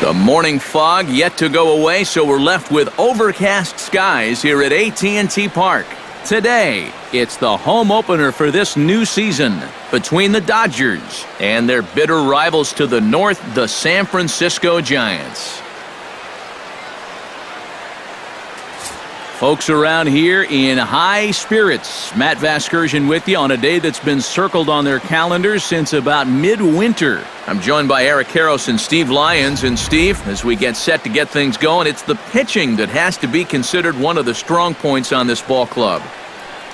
The morning fog yet to go away, so we're left with overcast skies here at AT&T Park. Today, it's the home opener for this new season between the Dodgers and their bitter rivals to the north, the San Francisco Giants. Folks around here in high spirits. Matt Vasgersian with you on a day that's been circled on their calendars since about midwinter. I'm joined by Eric Karros and Steve Lyons. And Steve, as we get set to get things going, it's the pitching that has to be considered one of the strong points on this ball club.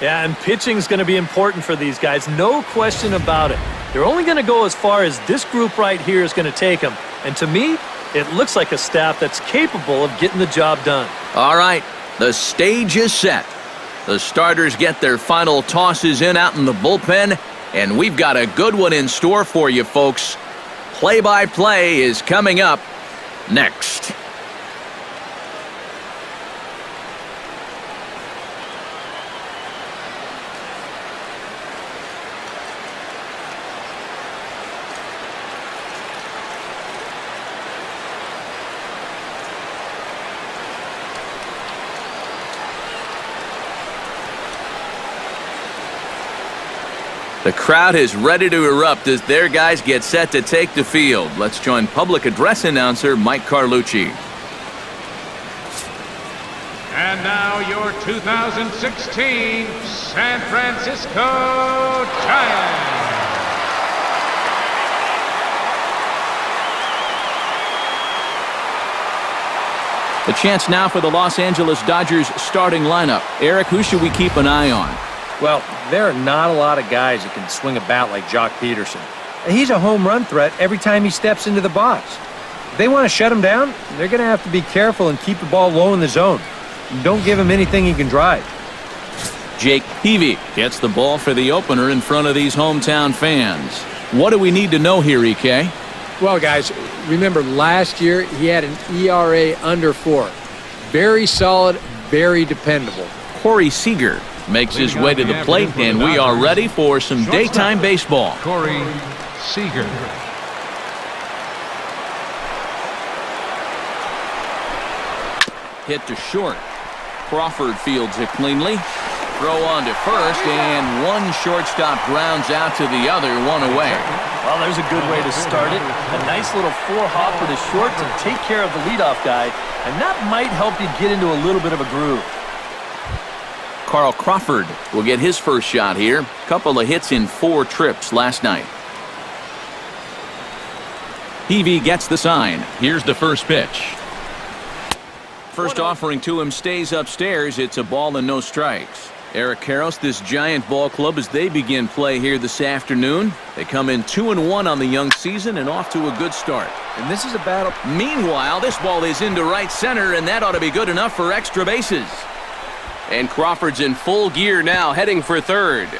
Yeah, and pitching's going to be important for these guys. No question about it. They're only going to go as far as this group right here is going to take them. And to me, it looks like a staff that's capable of getting the job done. All right. The stage is set. The starters get their final tosses in out in the bullpen, and we've got a good one in store for you, folks. Play-by-play is coming up next. The crowd is ready to erupt as their guys get set to take the field. Let's join public address announcer Mike Carlucci. And now your 2016 San Francisco Giants. The chance now for the Los Angeles Dodgers starting lineup. Eric, who should we keep an eye on? Well, there are not a lot of guys that can swing a bat like Jock Peterson. He's a home run threat every time he steps into the box. If they want to shut him down, they're going to have to be careful and keep the ball low in the zone. Don't give him anything he can drive. Jake Peavy gets the ball for the opener in front of these hometown fans. What do we need to know here, EK? Well, guys, remember last year he had an ERA under 4. Very solid, very dependable. Corey Seager makes his way to the plate, and we are ready for some daytime baseball. Corey Seager. Hit to short. Crawford fields it cleanly. Throw on to first, and one shortstop grounds out to the other, one away. Well, there's a good way to start it. A nice little 4-hopper to short to take care of the leadoff guy, and that might help you get into a little bit of a groove. Carl Crawford will get his first shot here. Couple of hits in 4 trips last night. Peavy gets the sign. Here's the first pitch. First offering to him stays upstairs. It's a ball and no strikes. Eric Karros, this Giant ball club, as they begin play here this afternoon. They come in 2-1 on the young season and off to a good start. And this is a battle. Meanwhile, this ball is into right center, and that ought to be good enough for extra bases. And Crawford's in full gear now, heading for third.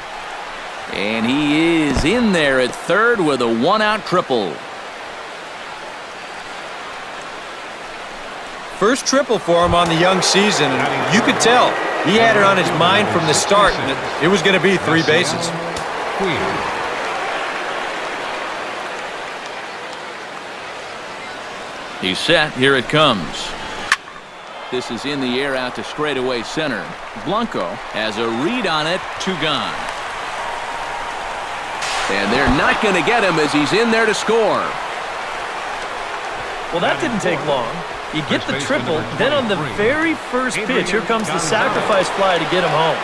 And he is in there at third with a 1-out triple. First triple for him on the young season, and you could tell he had it on his mind from the start, and it was going to be 3 bases. He's set. Here it comes. This is in the air out to straightaway center. Blanco has a read on it. 2 gone. And they're not going to get him as he's in there to score. Well, that didn't take long. You get the triple, then on the very first pitch, here comes the sacrifice fly to get him home.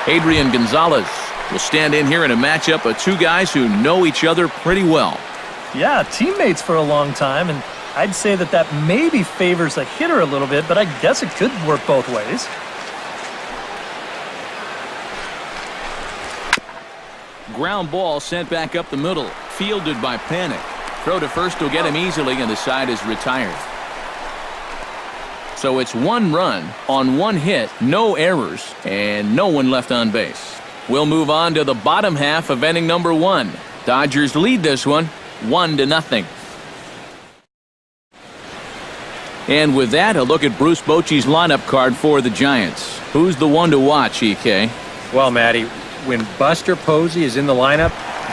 Adrian Gonzalez will stand in here in a matchup of 2 guys who know each other pretty well. Yeah, teammates for a long time, and I'd say that maybe favors the hitter a little bit, but I guess it could work both ways. Ground ball sent back up the middle, fielded by Panic. Throw to first will get him easily, and the side is retired. So it's 1 run on 1 hit, no errors, and no one left on base. We'll move on to the bottom half of inning number 1. Dodgers lead this one 1-0. And with that, a look at Bruce Bochy's lineup card for the Giants. Who's the one to watch, EK? Well, Matty, when Buster Posey is in the lineup,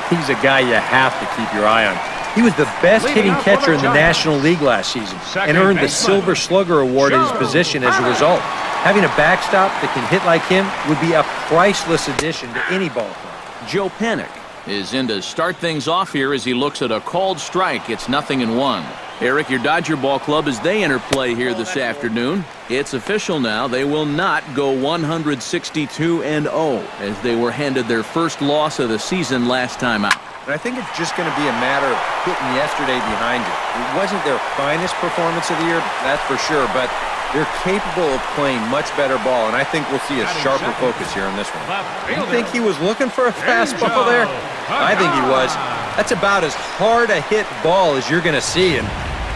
he's a guy you have to keep your eye on. He was the best hitting catcher in the National League last season and earned the Silver Slugger Award at his position as a result. Having a backstop that can hit like him would be a priceless addition to any ball club. Joe Panik is in to start things off here as he looks at a called strike. It's 0-1. Eric, your Dodger ball club, as they enter play here this afternoon, it's official now. They will not go 162-0 as they were handed their first loss of the season last time out. And I think it's just going to be a matter of putting yesterday behind you. It wasn't their finest performance of the year, that's for sure, but they're capable of playing much better ball, and I think we'll see a sharper focus here on this one. You think he was looking for a fastball there? I think he was. That's about as hard a hit ball as you're going to see, and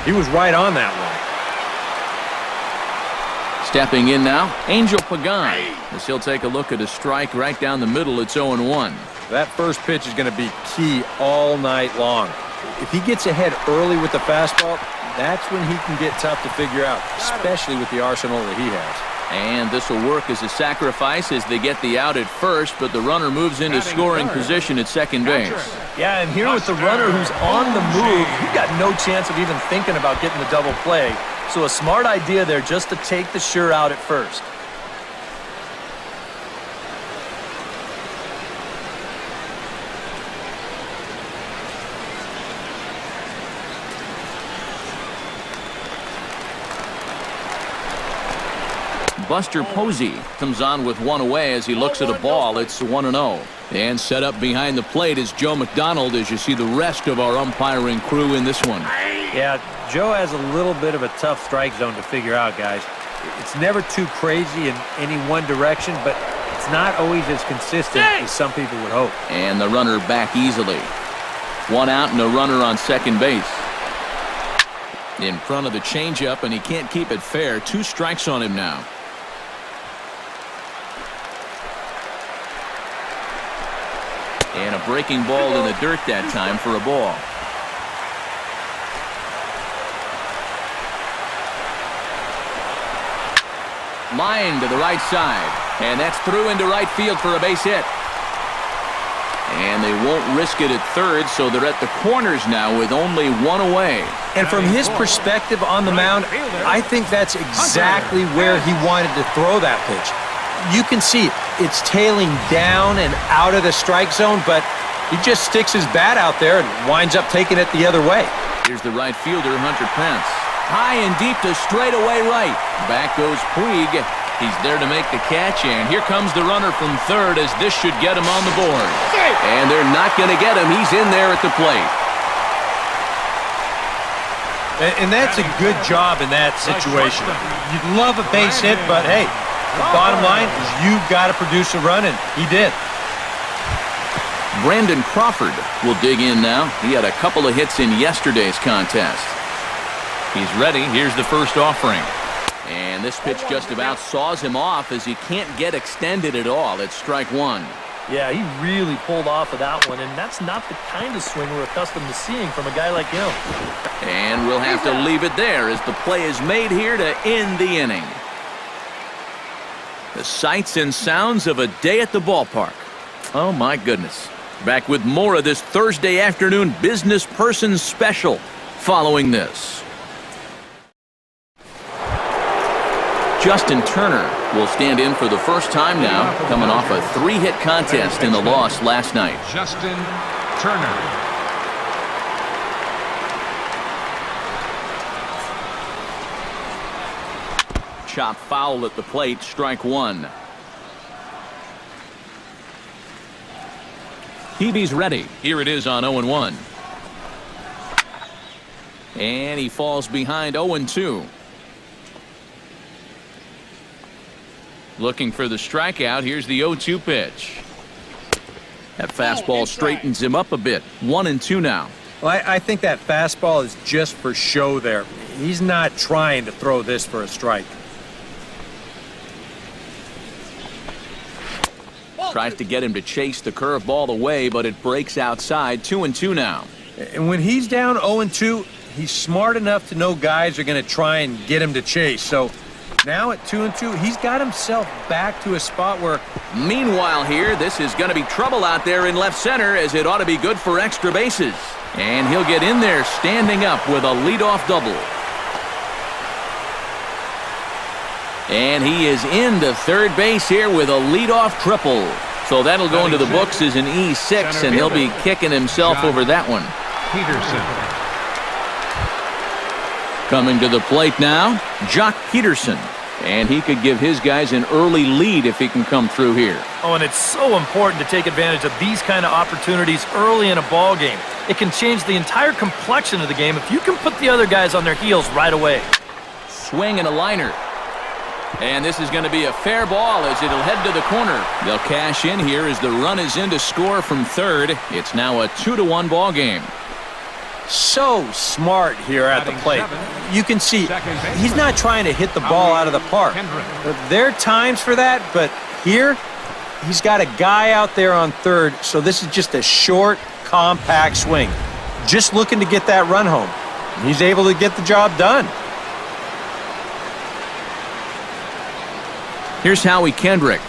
he was right on that one. Stepping in now, Angel Pagan, as he'll take a look at a strike right down the middle. It's 0-1. That first pitch is going to be key all night long. If he gets ahead early with the fastball, that's when he can get tough to figure out, especially with the arsenal that he has. And this will work as a sacrifice as they get the out at first, but the runner moves into scoring position at second base. Yeah, and here with the runner who's on the move, you got no chance of even thinking about getting the double play. So a smart idea there just to take the sure out at first. Buster Posey comes on with one away as he looks at a ball. It's 1-0. And set up behind the plate is Joe McDonald as you see the rest of our umpiring crew in this one. Yeah, Joe has a little bit of a tough strike zone to figure out, guys. It's never too crazy in any one direction, but it's not always as consistent as some people would hope. And the runner back easily. One out and a runner on second base. In front of the changeup, and he can't keep it fair. 2 strikes on him now. And a breaking ball in the dirt that time for a ball. Line to the right side. And that's through into right field for a base hit. And they won't risk it at third, so they're at the corners now with only one away. And from his perspective on the mound, I think that's exactly where he wanted to throw that pitch. You can see it's tailing down and out of the strike zone, but he just sticks his bat out there and winds up taking it the other way. Here's the right fielder, Hunter Pence. High and deep to straightaway right. Back goes Puig. He's there to make the catch, and here comes the runner from third as this should get him on the board. And they're not going to get him. He's in there at the plate. And that's a good job in that situation. You'd love a base hit, but hey, the bottom line is you've got to produce a run, and he did. Brandon Crawford will dig in now. He had a couple of hits in yesterday's contest. He's ready. Here's the first offering. And this pitch just about saws him off as he can't get extended at all. It's strike one. Yeah, he really pulled off of that one, and that's not the kind of swing we're accustomed to seeing from a guy like him. And we'll have to leave it there as the play is made here to end the inning. The sights and sounds of a day at the ballpark. Oh, my goodness. Back with more of this Thursday afternoon Business Person Special following this. Justin Turner will stand in for the first time now, coming off a 3-hit contest in the loss last night. Justin Turner. Chop foul at the plate, strike one. Peavy's ready. Here it is on 0-1. And he falls behind 0-2. Looking for the strikeout. Here's the 0-2 pitch. That fastball straightens him up a bit. 1-2 now. Well, I think that fastball is just for show there. He's not trying to throw this for a strike. Tries to get him to chase the curveball away, but it breaks outside. 2-2 now. And when he's down 0-2, he's smart enough to know guys are going to try and get him to chase. So now at 2-2, he's got himself back to a spot where... Meanwhile here, this is going to be trouble out there in left center as it ought to be good for extra bases. And he'll get in there standing up with a leadoff double. And he is into third base here with a leadoff triple. So that'll go into the books as an E6, and he'll be kicking himself over that one. Peterson. Coming to the plate now, Jock Peterson. And he could give his guys an early lead if he can come through here. Oh, and it's so important to take advantage of these kind of opportunities early in a ball game. It can change the entire complexion of the game if you can put the other guys on their heels right away. Swing and a liner. And this is going to be a fair ball as it'll head to the corner. They'll cash in here as the run is in to score from third. It's now a 2-1 ball game. So smart here at the plate. You can see he's not trying to hit the ball out of the park. There are times for that, but here he's got a guy out there on third, so this is just a short, compact swing. Just looking to get that run home. He's able to get the job done. Here's Howie Kendrick.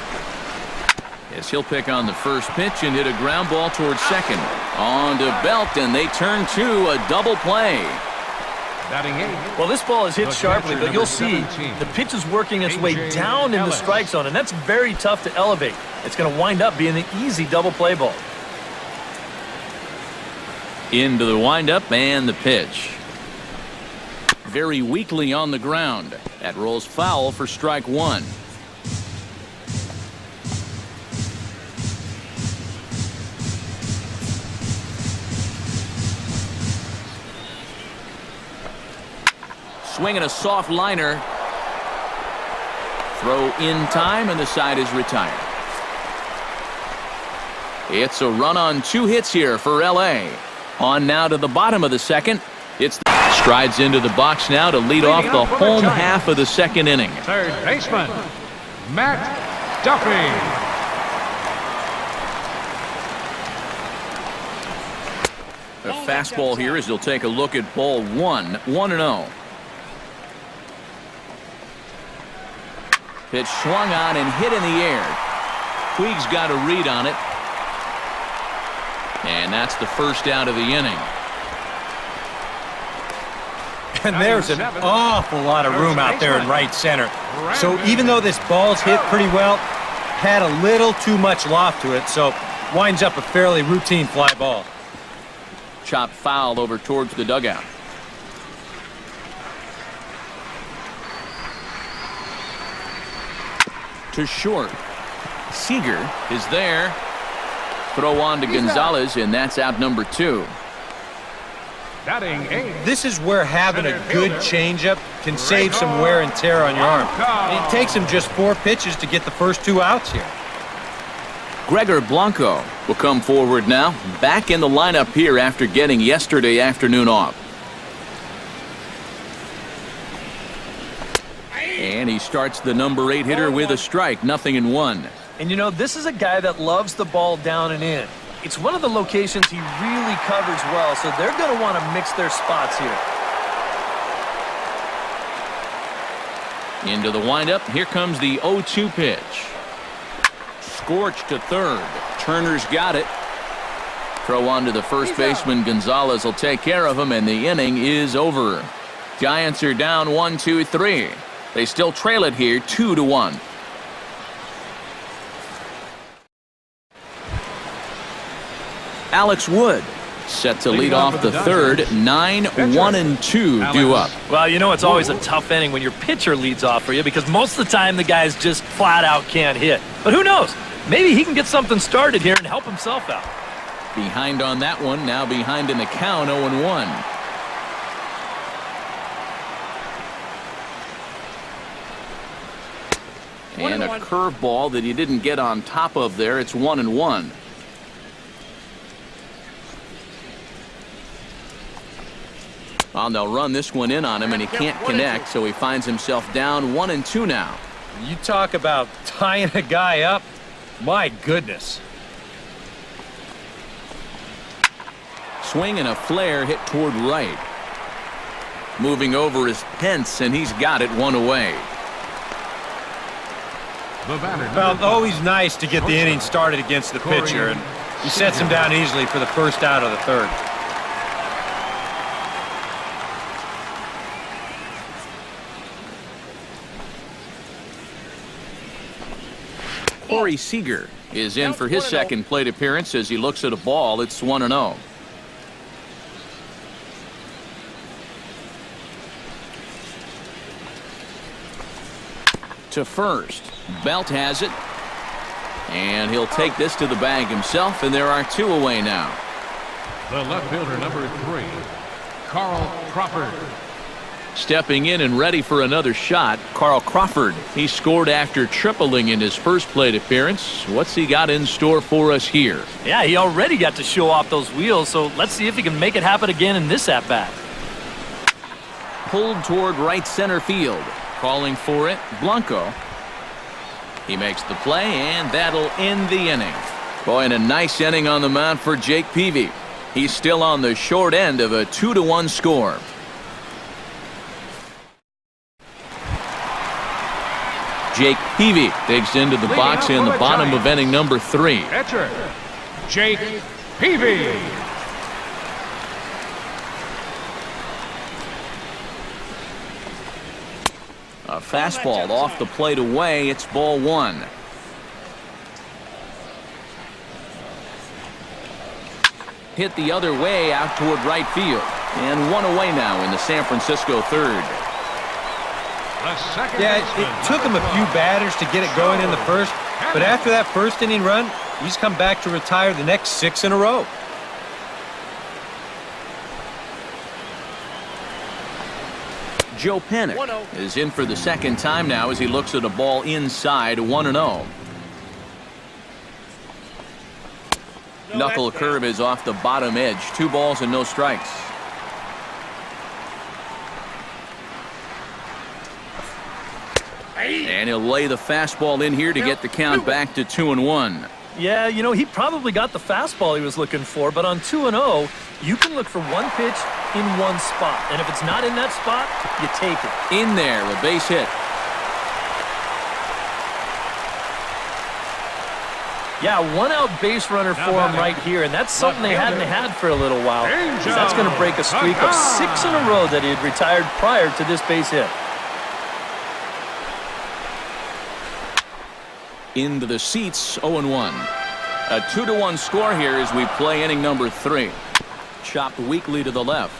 As he'll pick on the first pitch and hit a ground ball towards second. On to Belt, and they turn to a double play. Batting 8. Well, this ball is hit sharply, but you'll see the pitch is working its way down in the strike zone, and that's very tough to elevate. It's going to wind up being an easy double play ball. Into the windup and the pitch. Very weakly on the ground. That rolls foul for strike one. Swinging a soft liner. Throw in time, and the side is retired. It's a run on 2 hits here for L.A. On now to the bottom of the second. It's strides into the box now to lead off the home half of the second inning. Third baseman, Matt Duffy. A fastball here as he'll take a look at ball 1, 1-0. Pitch swung on and hit in the air. Puig's got a read on it. And that's the first out of the inning. And there's an awful lot of room out there in right center. So even though this ball's hit pretty well, had a little too much loft to it, so winds up a fairly routine fly ball. Chopped foul over towards the dugout. To short. Seager is there. Throw on to Gonzalez, and that's out number 2. Batting 8. This is where having a good changeup can save some wear and tear on your arm. It takes him just 4 pitches to get the first 2 outs here. Gregor Blanco will come forward now, back in the lineup here after getting yesterday afternoon off. And he starts the number 8 hitter with a strike, 0-1. And you know, this is a guy that loves the ball down and in. It's one of the locations he really covers well, so they're going to want to mix their spots here. Into the windup. Here comes the 0-2 pitch. Scorched to third. Turner's got it. Throw on to the first baseman. Gonzalez will take care of him, and the inning is over. Giants are down 1-2-3. They still trail it here 2-1. Alex Wood set to lead off the third. 9-1-2 due up. Well, you know it's always a tough inning when your pitcher leads off for you because most of the time the guys just flat out can't hit. But who knows? Maybe he can get something started here and help himself out. Behind on that one. Now behind in the count. 0-1. And a curveball that he didn't get on top of there. It's 1-1. Well, they'll run this one in on him, and he can't connect, so he finds himself down 1-2 now. You talk about tying a guy up. My goodness. Swing and a flare hit toward right. Moving over is Pence, and he's got it 1 away. Well, always nice to get the inning started against the pitcher, and he sets him down easily for the first out of the third. Corey Seager is in for his second plate appearance as he looks at a ball. It's 1-0. To first. Belt has it. And he'll take this to the bag himself, and there are 2 away now. The left fielder, number 3, Carl Crawford. Stepping in and ready for another shot, Carl Crawford. He scored after tripling in his first plate appearance. What's he got in store for us here? Yeah, he already got to show off those wheels, so let's see if he can make it happen again in this at-bat. Pulled toward right center field. Calling for it, Blanco. He makes the play, and that'll end the inning. Boy, and a nice inning on the mound for Jake Peavy. He's still on the short end of a 2-1 score. Jake Peavy digs into the box in the bottom of inning number 3. Catcher, Jake Peavy. A fastball off the plate away. It's ball 1. Hit the other way out toward right field. And 1 away now in the San Francisco third. Yeah, it took him a few batters to get it going in the first, but after that first inning run, he's come back to retire the next 6 in a row. Joe Panik is in for the second time now as he looks at a ball inside. 1-0. Knuckle curve is off the bottom edge. 2 balls and no strikes. And he'll lay the fastball in here to get the count back to 2-1. Yeah, you know, he probably got the fastball he was looking for, but on 2-0, you can look for one pitch in one spot. And if it's not in that spot, you take it. In there, a base hit. Yeah, 1-out base runner for him right here, and that's something they hadn't had for a little while. That's going to break a streak of 6 in a row that he had retired prior to this base hit. Into the seats, 0-1. A 2-1 score here as we play inning number 3. Chopped weakly to the left.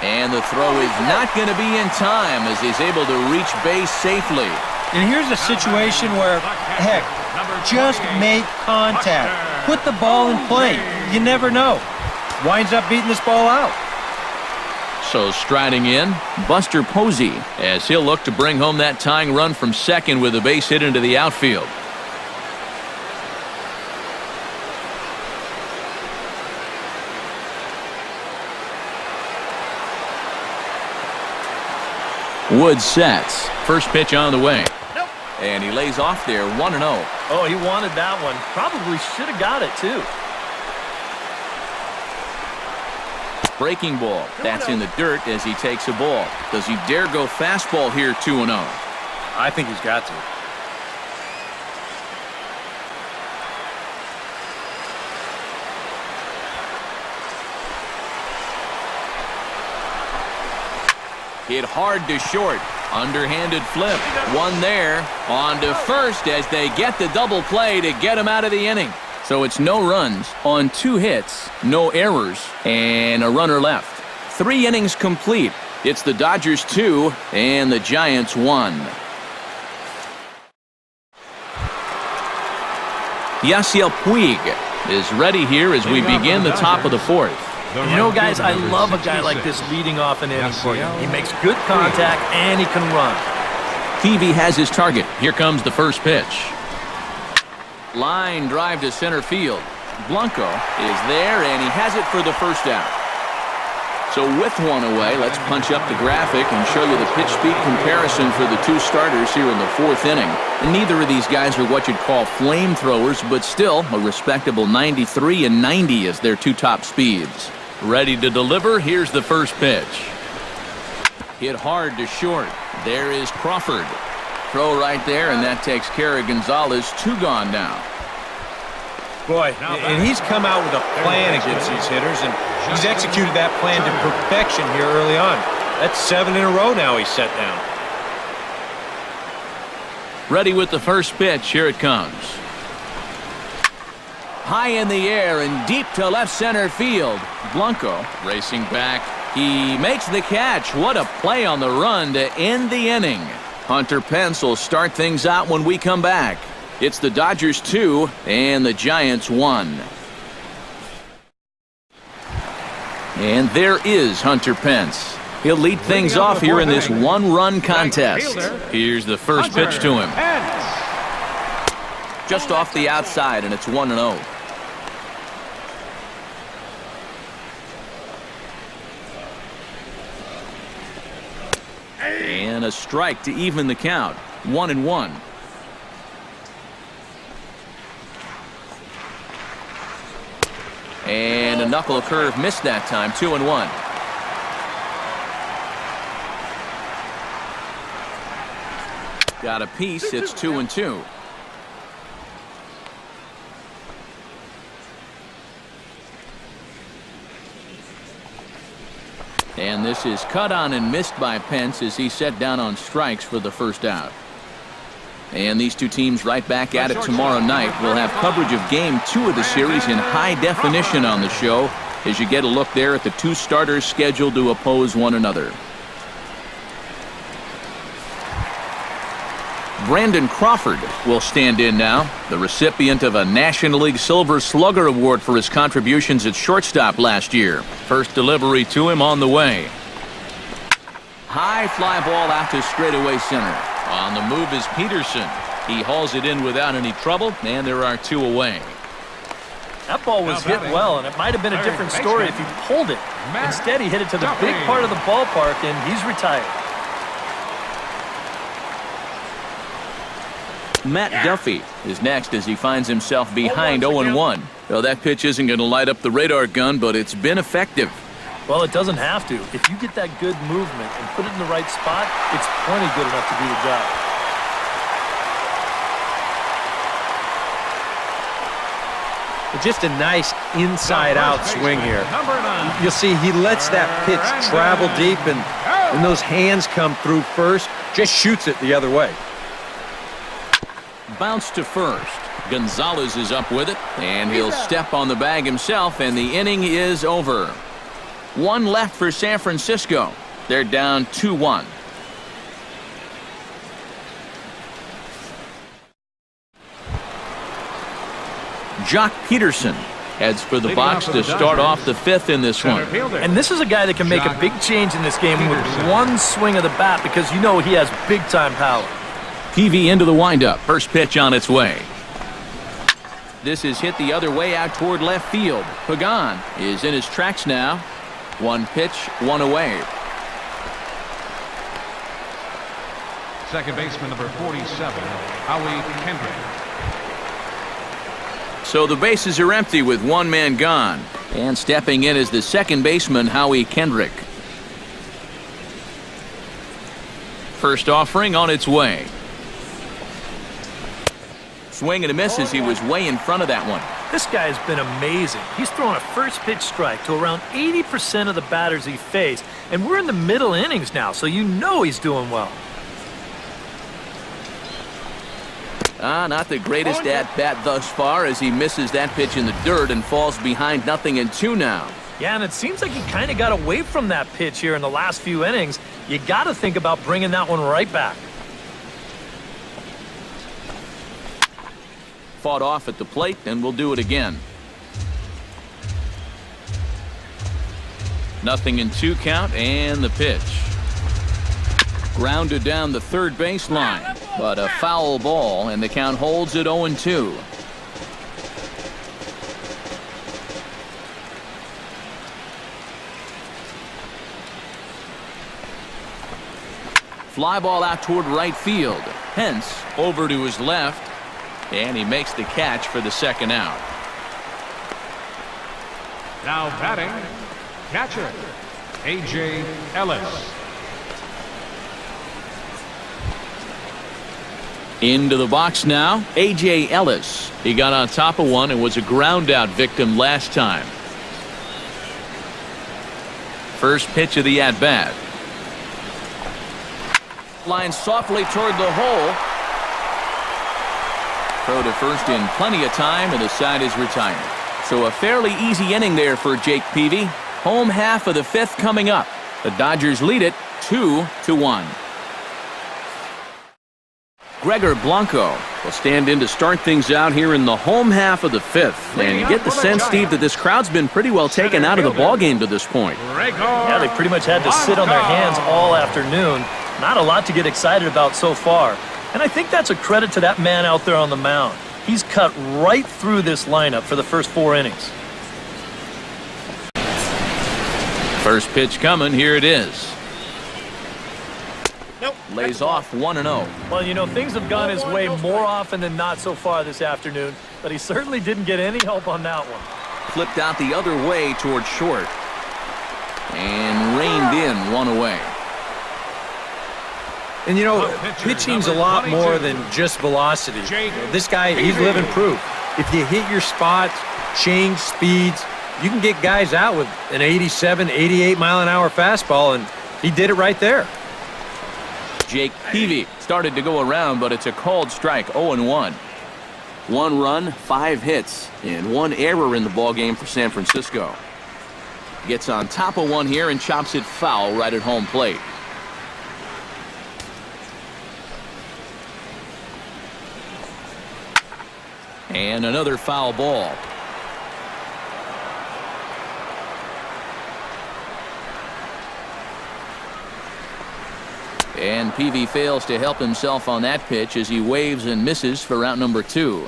And the throw is not going to be in time as he's able to reach base safely. And here's a situation where, heck, just make contact. Put the ball in play. You never know. Winds up beating this ball out. So striding in, Buster Posey, as he'll look to bring home that tying run from second with a base hit into the outfield. Wood sets. First pitch on the way. And he lays off there, 1-0. Oh, he wanted that one. Probably should have got it, too. Breaking ball. That's in the dirt as he takes a ball. Does he dare go fastball here, 2-0? I think he's got to. Hit hard to short. Underhanded flip. One there. On to first as they get the double play to get him out of the inning. So it's no runs on 2 hits, no errors, and a runner left. 3 innings complete. It's the Dodgers 2 and the Giants 1. Yasiel Puig is ready here as we begin the top of the 4th. You know, guys, I love a guy like this leading off an inning for you. He makes good contact and he can run. Peavy has his target. Here comes the first pitch. Line drive to center field. Blanco is there, and he has it for the first out. So with 1 away, let's punch up the graphic and show you the pitch speed comparison for the 2 starters here in the 4th inning. And neither of these guys are what you'd call flamethrowers, but still a respectable 93 and 90 as their 2 top speeds. Ready to deliver, here's the first pitch. Hit hard to short. There is Crawford. Throw right there, and that takes care of Gonzalez. 2 gone now. Boy, and he's come out with a plan against these hitters, and he's executed that plan to perfection here early on. That's 7 in a row now he's set down. Ready with the first pitch. Here it comes. High in the air and deep to left center field. Blanco racing back. He makes the catch. What a play on the run to end the inning. Hunter Pence will start things out when we come back. It's the Dodgers 2 and the Giants 1. And there is Hunter Pence. He'll lead things off here in this one-run contest. Here's the first pitch to him. Just off the outside, and it's 1-0. And a strike to even the count. 1-1. And a knuckle curve missed that time. 2-1. Got a piece. It's 2-2. And this is cut on and missed by Pence as he set down on strikes for the first out. And these two teams right back at it tomorrow night. We'll have coverage of Game 2 of the series in high definition on the show as you get a look there at the two starters scheduled to oppose one another. Brandon Crawford will stand in now, the recipient of a National League Silver Slugger Award for his contributions at shortstop last year. First delivery to him on the way. High fly ball out to straightaway center. On the move is Peterson. He hauls it in without any trouble, and there are two away. That ball was hit well, and it might have been a different story if he pulled it. Instead, he hit it to the big part of the ballpark, and he's retired. Matt Duffy is next as he finds himself behind 0-1. Well, that pitch isn't going to light up the radar gun, but it's been effective. Well, it doesn't have to. If you get that good movement and put it in the right spot, it's plenty good enough to do the job. Just a nice inside-out swing here. You'll see he lets that pitch travel deep, and when those hands come through first, just shoots it the other way. Bounce to first. Gonzalez is up with it, and he'll step on the bag himself, and the inning is over. One left for San Francisco. They're down 2-1. Jock Peterson heads for the box to start off the fifth in this one. And this is a guy that can make a big change in this game with one swing of the bat because you know he has big-time power. TV into the windup. First pitch on its way. This is hit the other way out toward left field. Pagan is in his tracks now. One pitch, one away. Second baseman number 47, Howie Kendrick. So the bases are empty with one man gone. And stepping in is the second baseman, Howie Kendrick. First offering on its way. Swing and a miss as he was way in front of that one. This guy has been amazing. He's thrown a first pitch strike to around 80% of the batters he faced. And we're in the middle innings now, so you know he's doing well. Not the greatest at-bat thus far as he misses that pitch in the dirt and falls behind 0-2 now. Yeah, and it seems like he kind of got away from that pitch here in the last few innings. You got to think about bringing that one right back. Fought off at the plate, and we'll do it again. 0-2 count, and the pitch. Grounded down the third baseline, but a foul ball, and the count holds at 0-2. Fly ball out toward right field. Hence, over to his left, and he makes the catch for the second out. Now batting, catcher, A.J. Ellis. Into the box now, A.J. Ellis. He got on top of one and was a ground-out victim last time. First pitch of the at-bat. Line softly toward the hole. Throw to first in plenty of time, and the side is retired. So a fairly easy inning there for Jake Peavy. Home half of the fifth coming up. The Dodgers lead it 2-1. Gregor Blanco will stand in to start things out here in the home half of the fifth. And you get the sense, Steve, that this crowd's been pretty well taken out of the ballgame to this point. Yeah, they pretty much had to sit on their hands all afternoon. Not a lot to get excited about so far. And I think that's a credit to that man out there on the mound. He's cut right through this lineup for the first 4 innings. First pitch coming, here it is. Nope. Lays off 1-0. Well, you know, things have gone his way more often than not so far this afternoon, but he certainly didn't get any help on that one. Flipped out the other way towards short. And reined in 1 away. And you know, pitching's a lot more than just velocity. This guy, he's living proof. If you hit your spots, change speeds, you can get guys out with an 87, 88 mile-an-hour fastball, and he did it right there. Jake Peavy started to go around, but it's a called strike, 0-1. 1 run, 5 hits, and 1 error in the ballgame for San Francisco. Gets on top of one here and chops it foul right at home plate. And another foul ball. And Peavy fails to help himself on that pitch as he waves and misses for out number 2.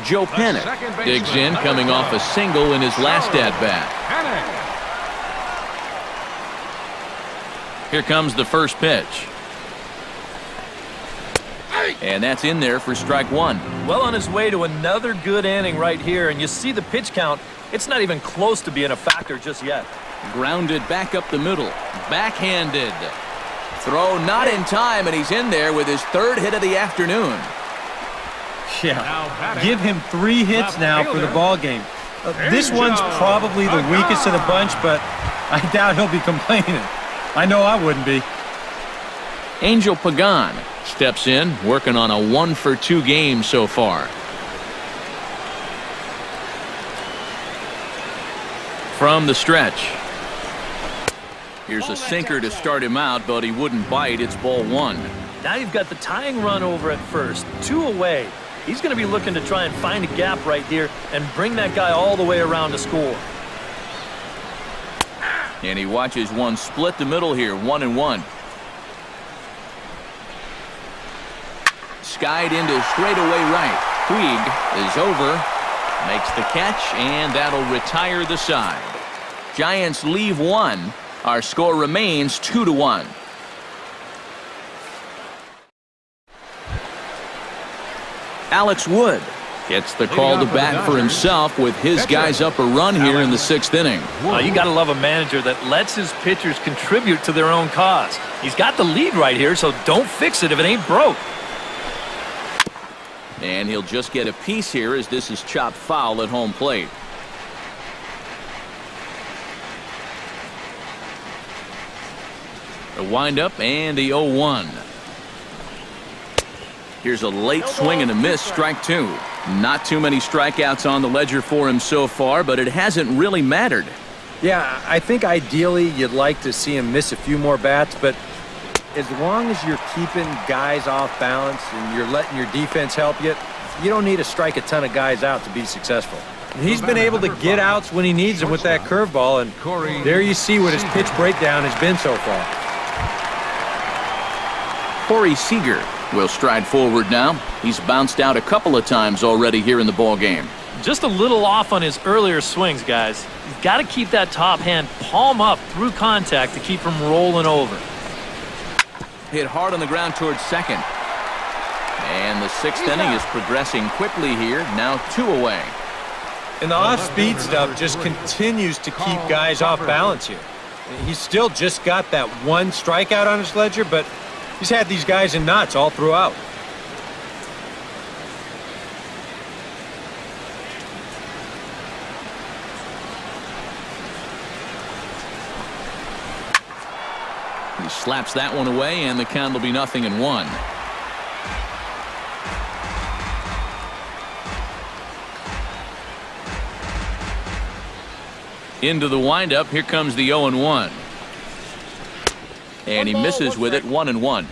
Joe Panik digs in, coming off a single in his last at-bat. Here comes the first pitch. And that's in there for strike 1. Well on his way to another good inning right here, and you see the pitch count. It's not even close to being a factor just yet. Grounded back up the middle. Backhanded. Throw not in time, and he's in there with his 3rd hit of the afternoon. Yeah, give him 3 hits now for the ball game. This one's probably the weakest of the bunch, but I doubt he'll be complaining. I know I wouldn't be. Angel Pagan steps in, working on a 1-for-2 game so far. From the stretch. Here's a sinker to start him out, but he wouldn't bite. It's ball 1. Now you've got the tying run over at first. 2 away. He's going to be looking to try and find a gap right here and bring that guy all the way around to score. And he watches one split the middle here, 1-1. Skied into straightaway right. Puig is over, makes the catch, and that'll retire the side. Giants leave 1. Our score remains 2-1. Alex Wood gets the call to bat for himself with his guys up a run here in the 6th inning. You got to love a manager that lets his pitchers contribute to their own cause. He's got the lead right here, so don't fix it if it ain't broke. And he'll just get a piece here as this is chopped foul at home plate. A windup and the 0-1. Here's a late swing and a miss, strike 2. Not too many strikeouts on the ledger for him so far, but it hasn't really mattered. Yeah, I think ideally you'd like to see him miss a few more bats, but as long as you're keeping guys off balance and you're letting your defense help you, you don't need to strike a ton of guys out to be successful. And he's been able to get outs when he needs them with that curveball, and there you see what his pitch breakdown has been so far. Corey Seager will stride forward now. He's bounced out a couple of times already here in the ball game. Just a little off on his earlier swings, guys. He's got to keep that top hand palm up through contact to keep him rolling over. Hit hard on the ground towards second. And the 6th inning is progressing quickly here. Now 2 away. And the off-speed stuff just continues to keep guys off balance here. He's still just got that 1 strikeout on his ledger, but he's had these guys in knots all throughout. He slaps that one away, and the count will be 0-1. Into the windup, here comes the 0-1. And he misses with it, 1-1.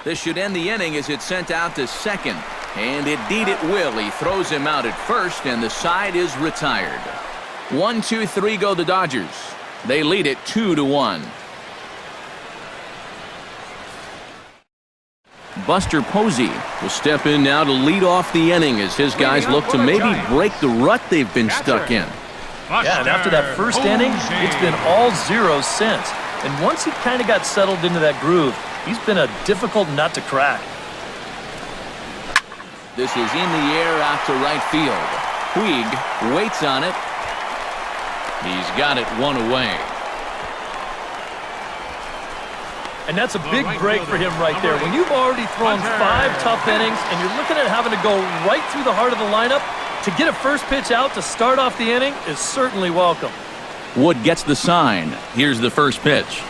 This should end the inning as it's sent out to second. And indeed it will. He throws him out at first, and the side is retired. 1-2-3 go the Dodgers. They lead it 2-1. Buster Posey will step in now to lead off the inning as his guys look to maybe break the rut they've been stuck in. Yeah, and after that first inning, it's been all zeros since. And once he kind of got settled into that groove, he's been a difficult nut to crack. This is in the air out to right field. Puig waits on it. He's got it one away. And that's a big break for him right there. When you've already thrown 5 tough innings and you're looking at having to go right through the heart of the lineup, to get a first pitch out to start off the inning is certainly welcome. Wood gets the sign. Here's the first pitch.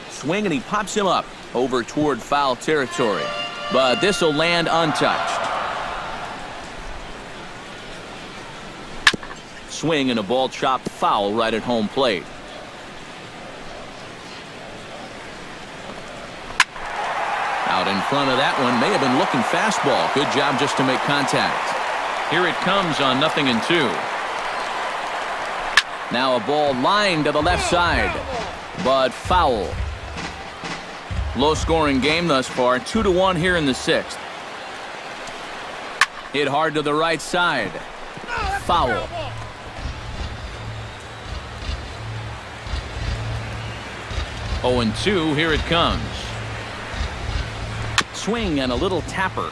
Swing, and he pops him up over toward foul territory. But this will land untouched. Swing and a ball chopped foul right at home plate. Out in front of that one, may have been looking fastball. Good job just to make contact. Here it comes on 0-2. Now a ball lined to the left side, but foul. Low-scoring game thus far, 2-1 here in the 6th. Hit hard to the right side. Foul. Oh, and 2, here it comes. Swing and a little tapper,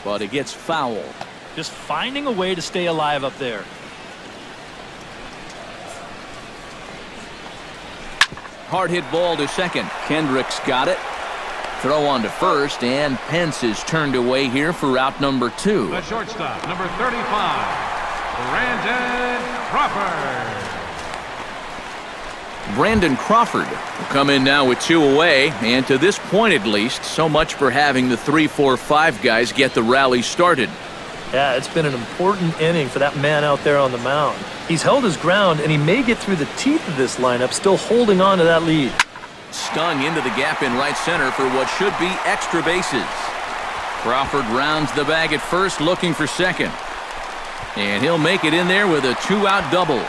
but it gets foul. Just finding a way to stay alive up there. Hard hit ball to second. Kendrick's got it. Throw on to first, and Pence is turned away here for out number 2. The shortstop, number 35, Brandon Crawford. Brandon Crawford will come in now with 2 away, and to this point at least, so much for having the 3-4-5 guys get the rally started. Yeah, it's been an important inning for that man out there on the mound. He's held his ground, and he may get through the teeth of this lineup, still holding on to that lead. Stung into the gap in right center for what should be extra bases. Crawford rounds the bag at first, looking for second. And he'll make it in there with a 2-out double.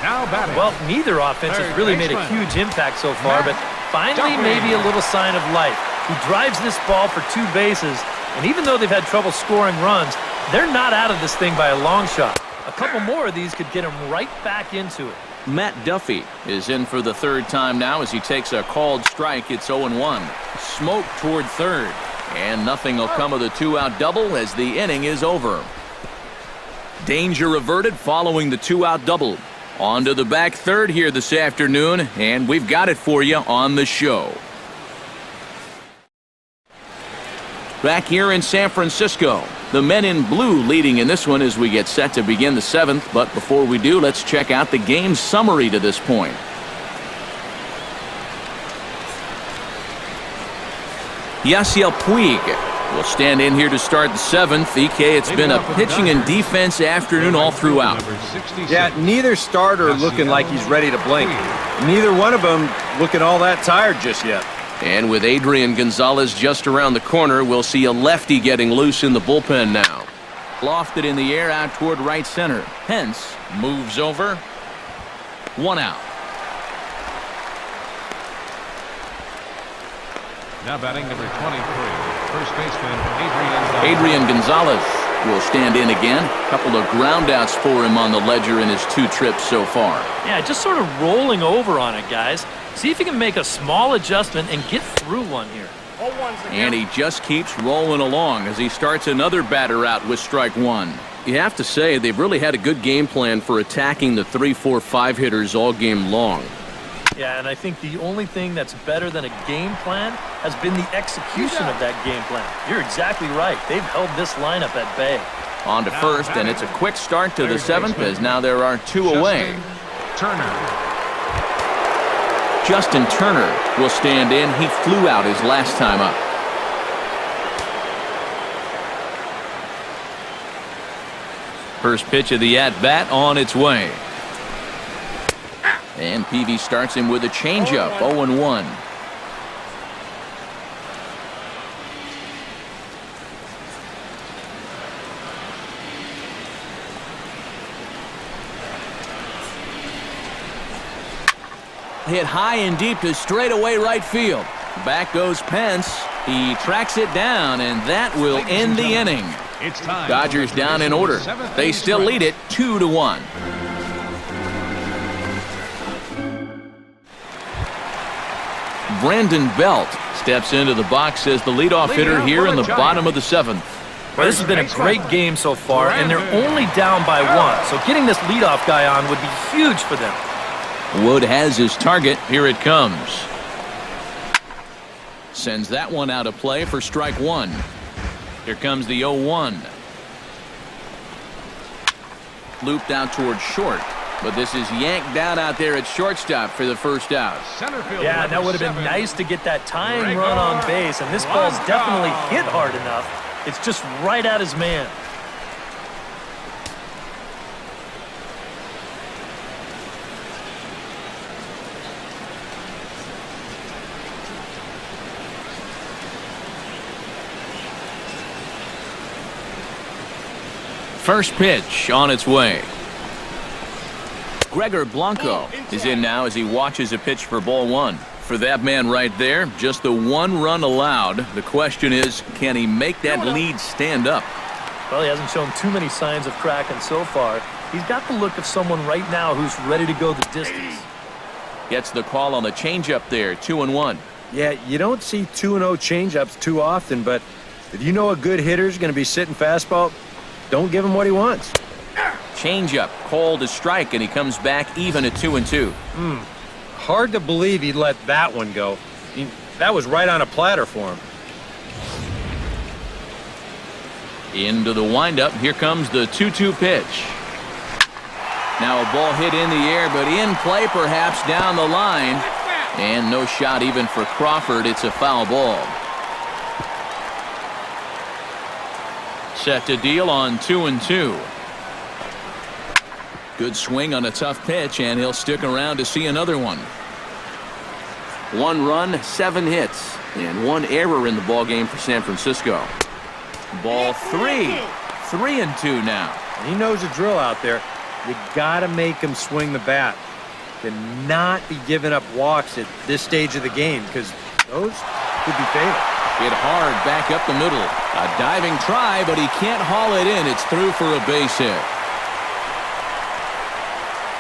Now batting. Well, neither offense has really made a huge impact so far, but finally maybe a little sign of life. He drives this ball for 2 bases, and even though they've had trouble scoring runs, they're not out of this thing by a long shot. A couple more of these could get him right back into it. Matt Duffy is in for the 3rd time now as he takes a called strike. It's 0-1. Smoke toward third, and nothing will come of the 2-out double as the inning is over. Danger averted following the 2-out double. On to the back third here this afternoon, and we've got it for you on the show. Back here in San Francisco, the men in blue leading in this one as we get set to begin the 7th. But before we do, let's check out the game summary to this point. Yasiel Puig will stand in here to start the 7th. EK, it's been a pitching and defense afternoon all throughout. Yeah, neither starter looking like he's ready to blink. Neither one of them looking all that tired just yet. And with Adrian Gonzalez just around the corner, we'll see a lefty getting loose in the bullpen now. Lofted in the air out toward right center. Pence moves over. 1 out. Now batting number 23, first baseman Adrian Gonzalez will stand in again. A couple of groundouts for him on the ledger in his 2 trips so far. Yeah, just sort of rolling over on it, guys. See if he can make a small adjustment and get through one here. And he just keeps rolling along as he starts another batter out with strike 1. You have to say they've really had a good game plan for attacking the 3-4-5 hitters all game long. Yeah, and I think the only thing that's better than a game plan has been the execution of that game plan. You're exactly right. They've held this lineup at bay. On to first, and it's a quick start to the 7th as now there are 2 away. Turner. Justin Turner will stand in. He flew out his last time up. First pitch of the at-bat on its way. And Peavy starts him with a changeup, 0-1. Hit high and deep to straightaway right field. Back goes Pence. He tracks it down, and that will end the inning. Dodgers down in order. They still lead it 2-1. Brandon Belt steps into the box as the leadoff hitter here in the bottom of the 7th. Well, this has been a great game so far, and they're only down by 1. So getting this leadoff guy on would be huge for them. Wood has his target. Here it comes. Sends that one out of play for strike 1. Here comes the 0-1. Looped out towards short, but this is yanked down out there at shortstop for the first out. Yeah, that would have been nice to get that tying run on base, and this ball's definitely hit hard enough. It's just right at his man. First pitch on its way. Gregor Blanco is in now as he watches a pitch for ball 1. For that man right there, just the 1 run allowed. The question is, can he make that lead stand up? Well, he hasn't shown too many signs of cracking so far. He's got the look of someone right now who's ready to go the distance. Gets the call on the changeup there, 2-1. Yeah, you don't see 2-0 changeups too often, but if you know a good hitter's going to be sitting fastball, don't give him what he wants. Changeup, called a strike, and he comes back even at 2-2. Hard to believe he let that one go. That was right on a platter for him. Into the windup. Here comes the 2-2 pitch. Now a ball hit in the air, but in play perhaps down the line. And no shot even for Crawford. It's a foul ball. Set to deal on 2-2. Good swing on a tough pitch, and he'll stick around to see another one. 1 run, 7 hits, and 1 error in the ball game for San Francisco. Ball 3. 3-2 now. He knows the drill out there. You got to make him swing the bat. Cannot be giving up walks at this stage of the game, because those could be fatal. Hit hard back up the middle. A diving try, but he can't haul it in. It's through for a base hit.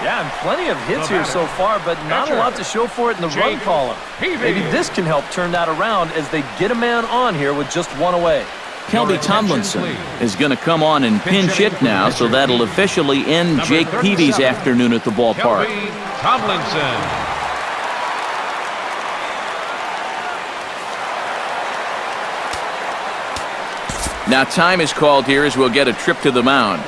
Yeah, and plenty of hits here so far, but not a lot to show for it in the run column. Maybe this can help turn that around as they get a man on here with just 1 away. Kelby Tomlinson is going to come on and pinch hit now, so that'll officially end Jake Peavy's afternoon at the ballpark. Kelby Tomlinson. Now time is called here as we'll get a trip to the mound.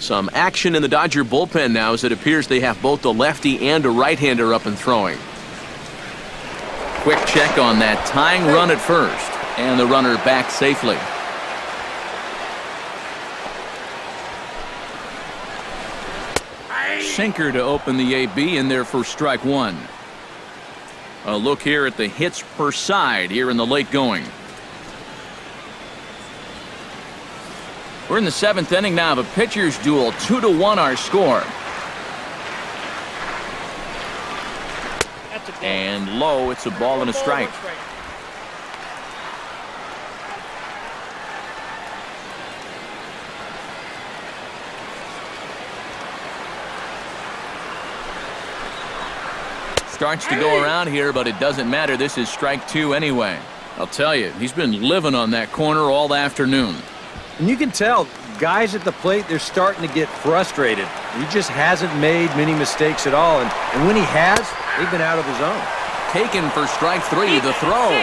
Some action in the Dodger bullpen now as it appears they have both the lefty and a right-hander up and throwing. Quick check on that tying run at first, and the runner back safely. Sinker to open the AB in there for strike 1. A look here at the hits per side here in the late going. We're in the 7th inning now of a pitcher's duel. 2-1 our score. And low, it's a ball and a strike. Starts to go around here, but it doesn't matter. This is strike 2 anyway. I'll tell you, he's been living on that corner all afternoon. And you can tell guys at the plate, they're starting to get frustrated. He just hasn't made many mistakes at all, and when he has, they've been out of his zone. Taken for strike 3, the throw.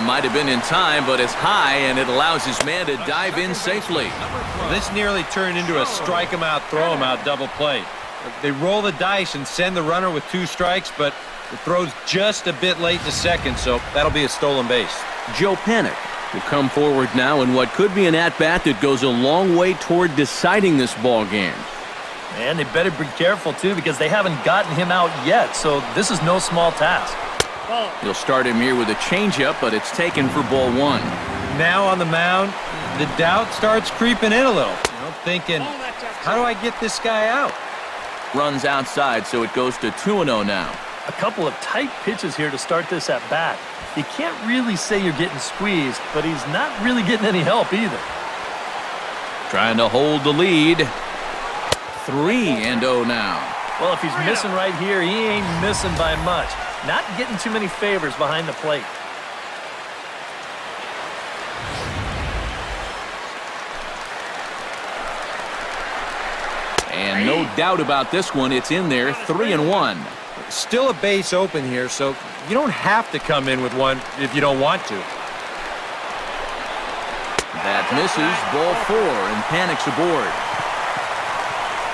Might have been in time, but it's high, and it allows his man to dive in safely. This nearly turned into a strike him out, throw him out double play. They roll the dice and send the runner with 2 strikes, but the throw's just a bit late to second, so that'll be a stolen base. Joe Panik will come forward now in what could be an at-bat that goes a long way toward deciding this ball game. And they better be careful, too, because they haven't gotten him out yet, so this is no small task. He'll start him here with a changeup, but it's taken for ball 1. Now on the mound, the doubt starts creeping in a little. Thinking, how do I get this guy out? Runs outside, so it goes to 2-0 now. A couple of tight pitches here to start this at bat. You can't really say you're getting squeezed, but he's not really getting any help either. Trying to hold the lead. 3-0 now. Well, if he's missing right here, he ain't missing by much. Not getting too many favors behind the plate. And no doubt about this one, it's in there, 3-1. Still a base open here, so you don't have to come in with one if you don't want to. That misses, ball 4, and Panik's aboard.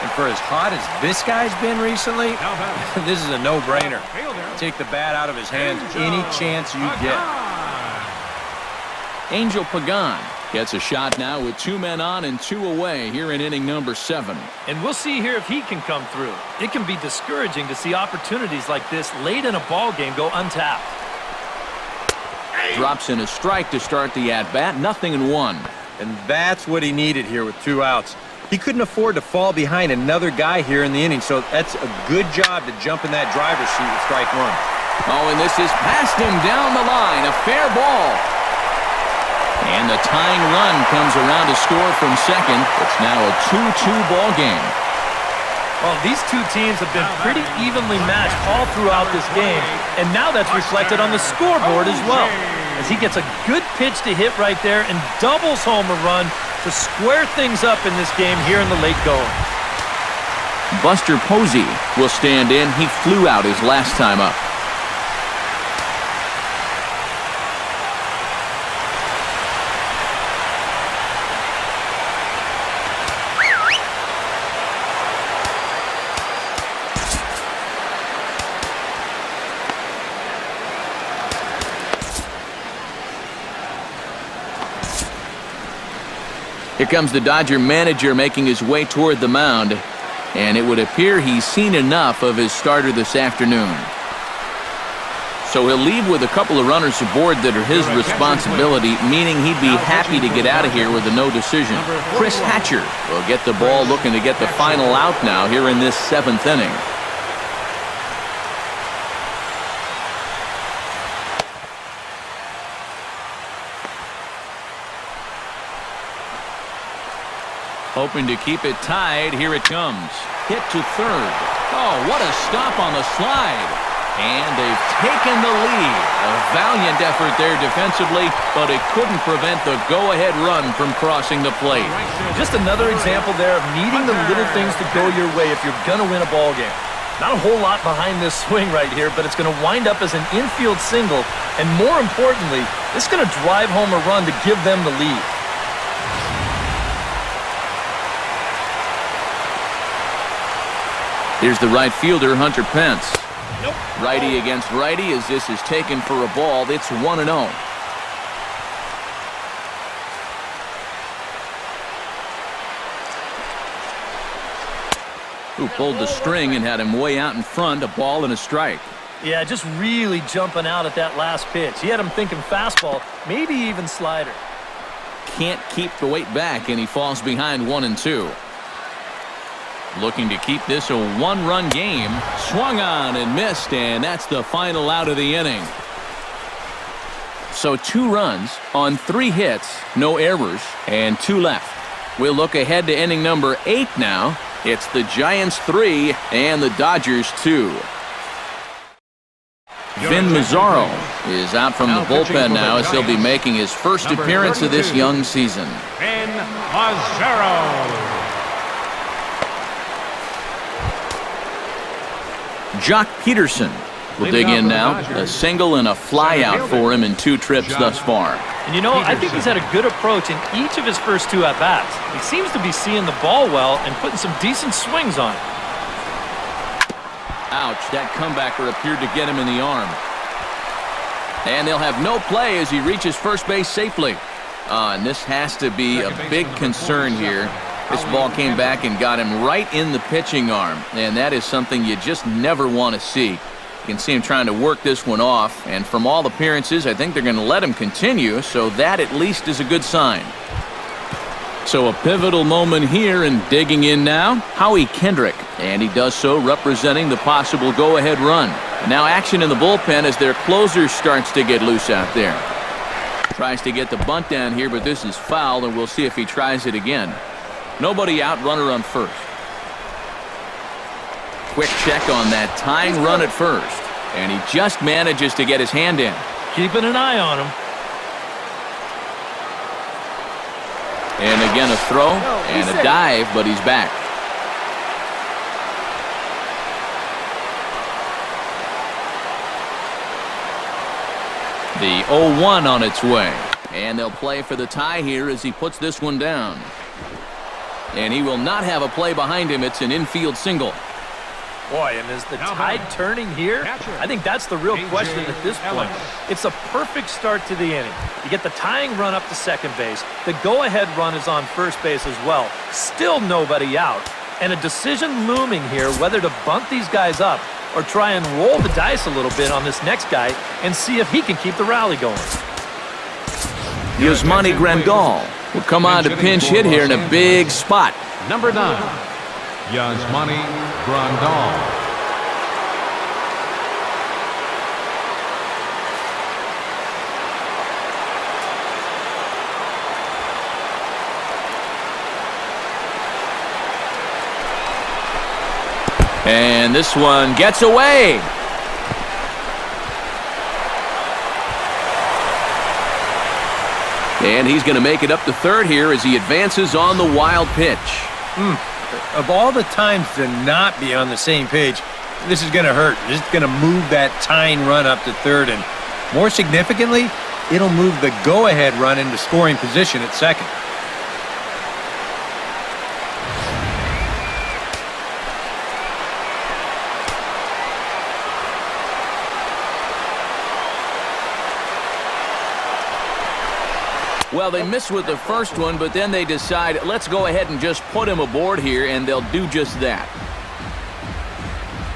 And for as hot as this guy's been recently, this is a no-brainer. Take the bat out of his hands any chance you get. Angel Pagan gets a shot now with 2 men on and 2 away here in inning number 7. And we'll see here if he can come through. It can be discouraging to see opportunities like this late in a ball game go untapped. Drops in a strike to start the at-bat, 0-1. And that's what he needed here with 2 outs. He couldn't afford to fall behind another guy here in the inning, so that's a good job to jump in that driver's seat with strike 1. Oh, and this is past him down the line, a fair ball. And the tying run comes around to score from second. It's now a 2-2 ball game. Well, these 2 teams have been pretty evenly matched all throughout this game, and now that's reflected on the scoreboard as well, as he gets a good pitch to hit right there and doubles home a run to square things up in this game here in the late going. Buster Posey will stand in. He flew out his last time up. Here comes the Dodger manager making his way toward the mound, and it would appear he's seen enough of his starter this afternoon. So he'll leave with a couple of runners aboard that are his responsibility, meaning he'd be happy to get out of here with a no decision. Chris Hatcher will get the ball, looking to get the final out now here in this 7th inning. Hoping to keep it tied. Here it comes. Hit to third. Oh, what a stop on the slide. And they've taken the lead. A valiant effort there defensively, but it couldn't prevent the go-ahead run from crossing the plate. Just another example there of needing the little things to go your way if you're going to win a ball game. Not a whole lot behind this swing right here, but it's going to wind up as an infield single. And more importantly, it's going to drive home a run to give them the lead. Here's the right fielder, Hunter Pence. Righty against righty as this is taken for a ball. It's 1-0. Who pulled the string and had him way out in front, a ball and a strike. Yeah, just really jumping out at that last pitch. He had him thinking fastball, maybe even slider. Can't keep the weight back, and he falls behind 1-2. Looking to keep this a 1-run game. Swung on and missed, and that's the final out of the inning. So 2 runs on 3 hits, no errors, and 2 left. We'll look ahead to inning number 8 now. It's the Giants 3 and the Dodgers 2. Vin Mazzaro is out from the bullpen now as he'll be making his first appearance of this young season. a 0. Jock Peterson will dig in now. A single and a fly out for him in 2 trips thus far. And you know, I think he's had a good approach in each of his first 2 at-bats. He seems to be seeing the ball well and putting some decent swings on it. Ouch, that comebacker appeared to get him in the arm. And they'll have no play as he reaches first base safely. And this has to be a big concern here. This ball came back and got him right in the pitching arm. And that is something you just never want to see. You can see him trying to work this one off. And from all appearances, I think they're going to let him continue. So that at least is a good sign. So a pivotal moment here, and digging in now, Howie Kendrick. And he does so representing the possible go-ahead run. Now action in the bullpen as their closer starts to get loose out there. Tries to get the bunt down here, but this is foul, and we'll see if he tries it again. Nobody out, runner on first. Quick check on that tying run at first. And he just manages to get his hand in. Keeping an eye on him. And again a throw and a dive, but he's back. The 0-1 on its way. And they'll play for the tie here as he puts this one down. And he will not have a play behind him. It's an infield single. Boy, and is the tide turning here? I think that's the real question at this point. It's a perfect start to the inning. You get the tying run up to second base. The go-ahead run is on first base as well. Still nobody out. And a decision looming here whether to bunt these guys up or try and roll the dice a little bit on this next guy and see if he can keep the rally going. Yasmani Grandal will come on to pinch hit here in a big spot. Number 9, Yasmani Grandal. And this one gets away. And he's going to make it up to third here as he advances on the wild pitch. Of all the times to not be on the same page, this is going to hurt. This is going to move that tying run up to third, and more significantly, it'll move the go-ahead run into scoring position at second. Well, they missed with the first one, but then they decide, let's go ahead and just put him aboard here, and they'll do just that.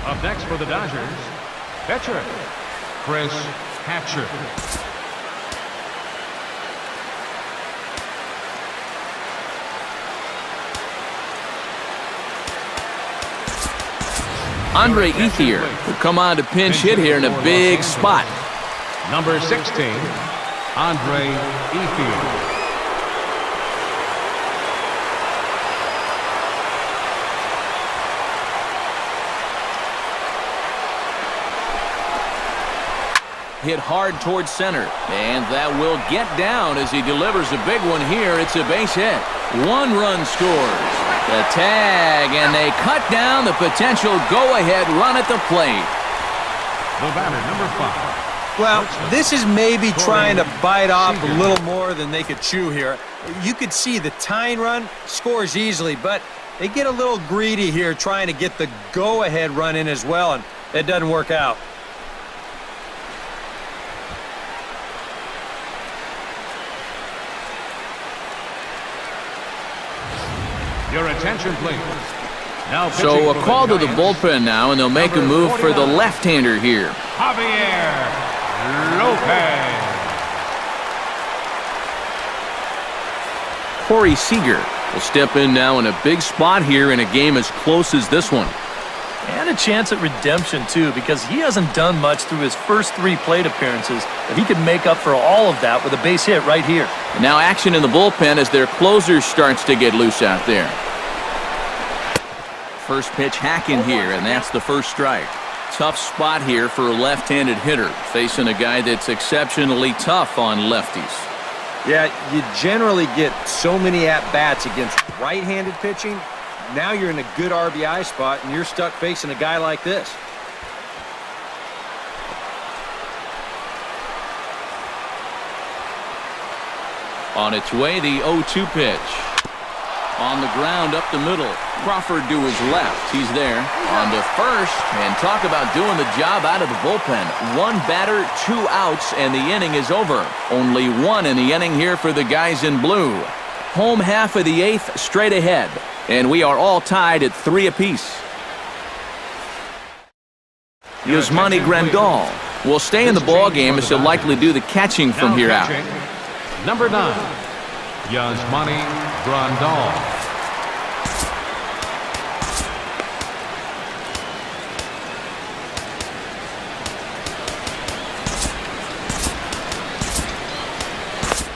Up next for the Dodgers, pitcher, Chris Hatcher. Andre Ethier will come on to pinch hit here in a big spot. Number 16, Andre Ethier. Hit hard towards center, and that will get down as he delivers a big one here. It's a base hit. 1 run scores. The tag, and they cut down the potential go-ahead run at the plate. The batter, number 5. Well, this is maybe trying to bite off a little more than they could chew here. You could see the tying run scores easily, but they get a little greedy here trying to get the go-ahead run in as well, and it doesn't work out. Your attention, please. Now so a call to the bullpen now, and they'll make a move for the left-hander here. Javier Lopez. Corey Seager will step in now in a big spot here in a game as close as this one. And a chance at redemption, too, because he hasn't done much through his first 3 plate appearances, but he can make up for all of that with a base hit right here. Now action in the bullpen as their closer starts to get loose out there. First pitch hacking here, and that's the first strike. Tough spot here for a left-handed hitter, facing a guy that's exceptionally tough on lefties. Yeah, you generally get so many at-bats against right-handed pitching. Now you're in a good RBI spot, and you're stuck facing a guy like this. On its way, the 0-2 pitch. On the ground up the middle. Crawford to his left. He's there. On to first. And talk about doing the job out of the bullpen. One batter, 2 outs, and the inning is over. Only one in the inning here for the guys in blue. Home half of the 8th straight ahead. And we are all tied at 3 apiece. Yasmani Grandal will stay in the ball game as he'll likely do the catching from here out. Number 9, Yasmani Grandal.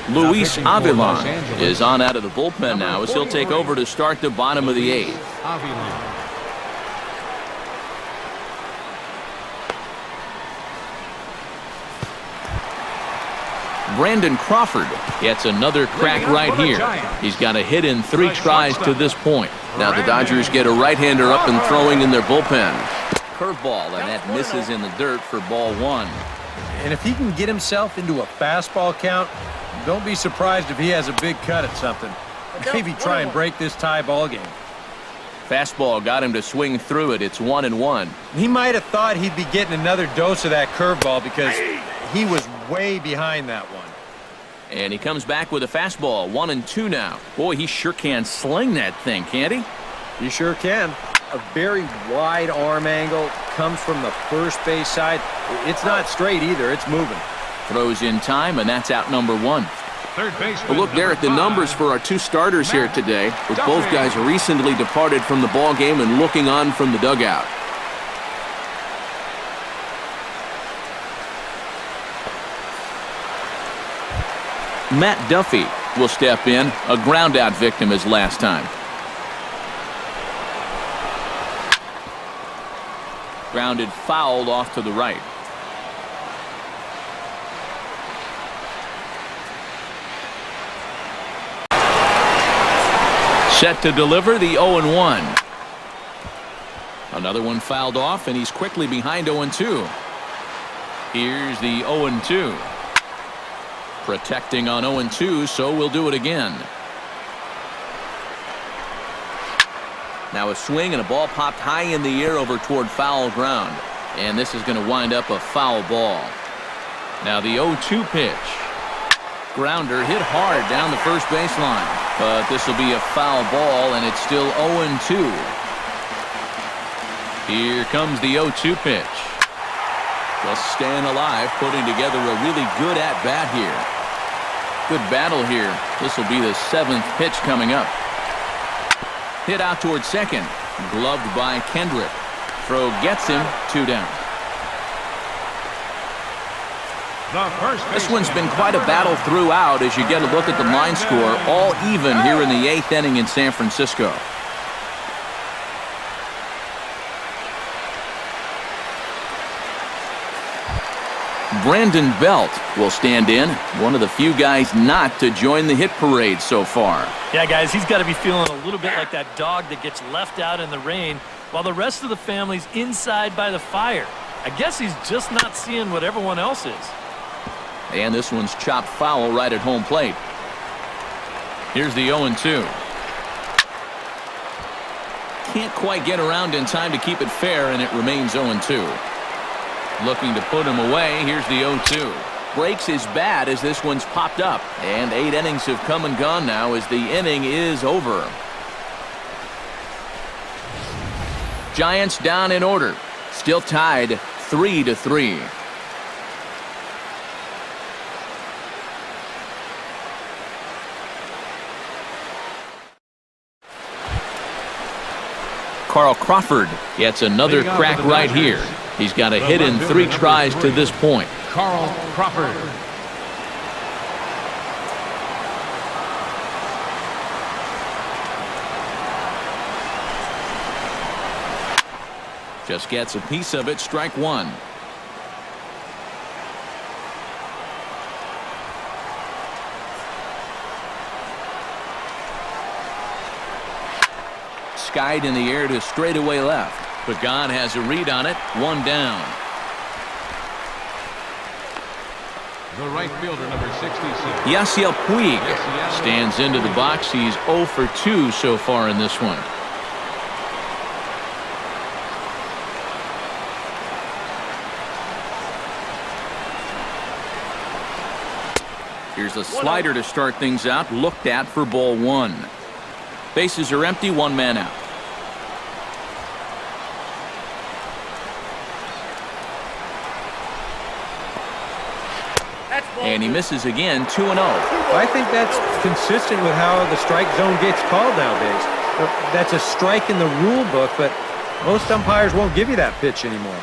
Luis Avilan is on out of the bullpen now as he'll take over to start the bottom of the 8th. Avilan. Brandon Crawford gets another crack right here. He's got a hit in 3 tries to this point. Now the Dodgers get a right-hander up and throwing in their bullpen. Curveball, and that misses in the dirt for ball 1. And if he can get himself into a fastball count, don't be surprised if he has a big cut at something. Maybe try and break this tie ball game. Fastball got him to swing through it. It's 1-1. He might have thought he'd be getting another dose of that curveball because he was way behind that one. And he comes back with a fastball. 1-2 now. Boy, he sure can sling that thing, can't he? You sure can. A very wide arm angle, comes from the first base side. It's not straight either. It's moving. Throws in time, and that's out number 1. Third baseman. Well, look there at the numbers for our 2 starters here today, with both guys recently departed from the ball game and looking on from the dugout. Matt Duffy will step in, a ground-out victim as last time. Grounded foul off to the right. Set to deliver the 0-1. Another one fouled off, and he's quickly behind 0-2. Here's the 0-2. Protecting on 0-2, so we'll do it again. Now a swing and a ball popped high in the air over toward foul ground. And this is going to wind up a foul ball. Now the 0-2 pitch. Grounder hit hard down the first baseline. But this will be a foul ball, and it's still 0-2. Here comes the 0-2 pitch. Just staying alive, putting together a really good at-bat here. Good battle here. This will be the 7th pitch coming up. Hit out towards second. Gloved by Kendrick. Throw gets him. 2 down. This one's been quite a battle throughout as you get a look at the line score. All even here in the 8th inning in San Francisco. Brandon Belt will stand in, one of the few guys not to join the hit parade so far. Yeah, guys, he's got to be feeling a little bit like that dog that gets left out in the rain while the rest of the family's inside by the fire. I guess he's just not seeing what everyone else is. And this one's chopped foul right at home plate. Here's the 0-2. Can't quite get around in time to keep it fair, and it remains 0-2. Looking to put him away. Here's the 0-2. Breaks his bat as this one's popped up. And 8 innings have come and gone now as the inning is over. Giants down in order. Still tied 3-3. Carl Crawford gets another crack right here. He's got a hit in 3 tries to this point. Carl Crawford. Just gets a piece of it. Strike 1. skied in the air to straightaway left. Pagan has a read on it. One down. The right fielder, number 66. Yasiel Puig stands into the box. He's 0 for 2 so far in this one. Here's a slider to start things out. Looked at for ball 1. Bases are empty. One man out. And he misses again. 2-0. I think that's consistent with how the strike zone gets called nowadays. That's a strike in the rule book, but most umpires won't give you that pitch anymore.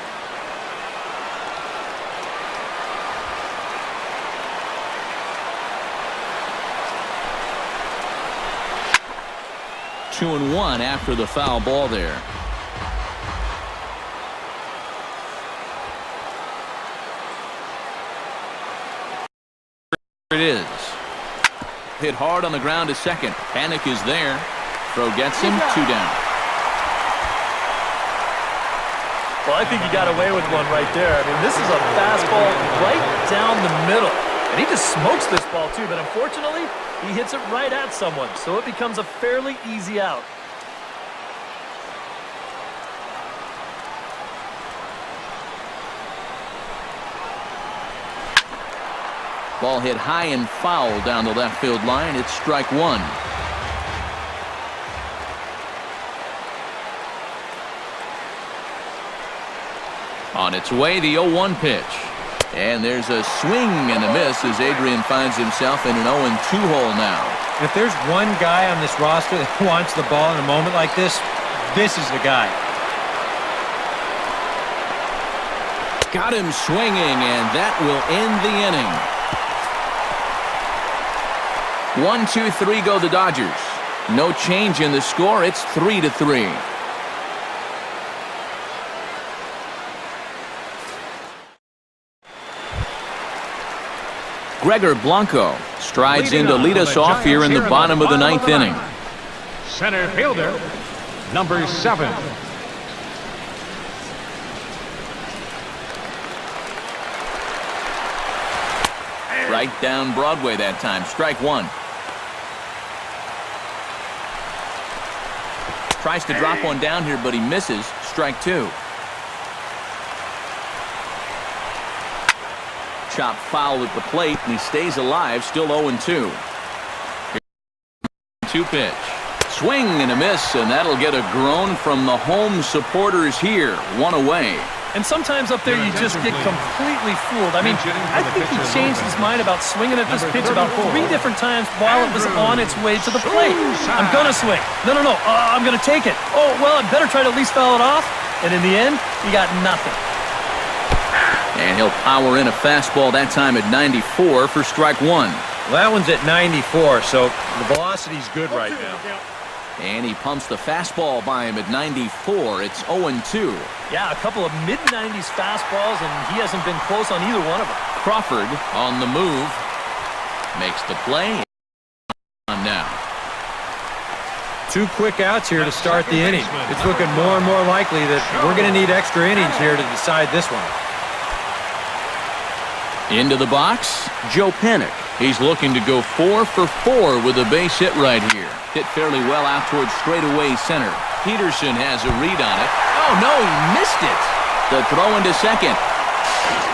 Two and one after the foul ball there. It is. Hit hard on the ground to second. Panic is there. Throw gets him. 2 down. Well, I think he got away with one right there. I mean, this is a fastball right down the middle. And he just smokes this ball, too. But unfortunately, he hits it right at someone. So it becomes a fairly easy out. Ball hit high and foul down the left field line. It's strike 1. On its way, the 0-1 pitch. And there's a swing and a miss as Adrian finds himself in an 0-2 hole now. If there's one guy on this roster that wants the ball in a moment like this, this is the guy. Got him swinging, and that will end the inning. 1, 2, 3 go the Dodgers. No change in the score. It's 3-3. Gregor Blanco strides in to lead us off here in the bottom of the 9th inning. Center fielder, number 7. Right down Broadway that time. Strike 1. Tries to drop one down here, but he misses. Strike 2. Chop foul at the plate, and he stays alive. Still 0-2. 2 pitch. Swing and a miss, and that'll get a groan from the home supporters here. 1 away. And sometimes up there you just get completely fooled. I mean, I think he changed his mind about swinging at this pitch about 3 different times while it was on its way to the plate. I'm going to swing. No. I'm going to take it. Oh, well, I better try to at least foul it off. And in the end, he got nothing. And he'll power in a fastball that time at 94 for strike 1. Well, that one's at 94, so the velocity's good right now. And he pumps the fastball by him at 94. It's 0-2. Yeah, a couple of mid-90s fastballs, and he hasn't been close on either one of them. Crawford on the move. Makes the play. On now. 2 quick outs here to start the inning. It's looking more and more likely that we're going to need extra innings here to decide this one. Into the box, Joe Pennick. He's looking to go 4 for 4 with a base hit right here. Hit fairly well out towards straightaway center. Peterson has a read on it. Oh, no, he missed it. The throw into second.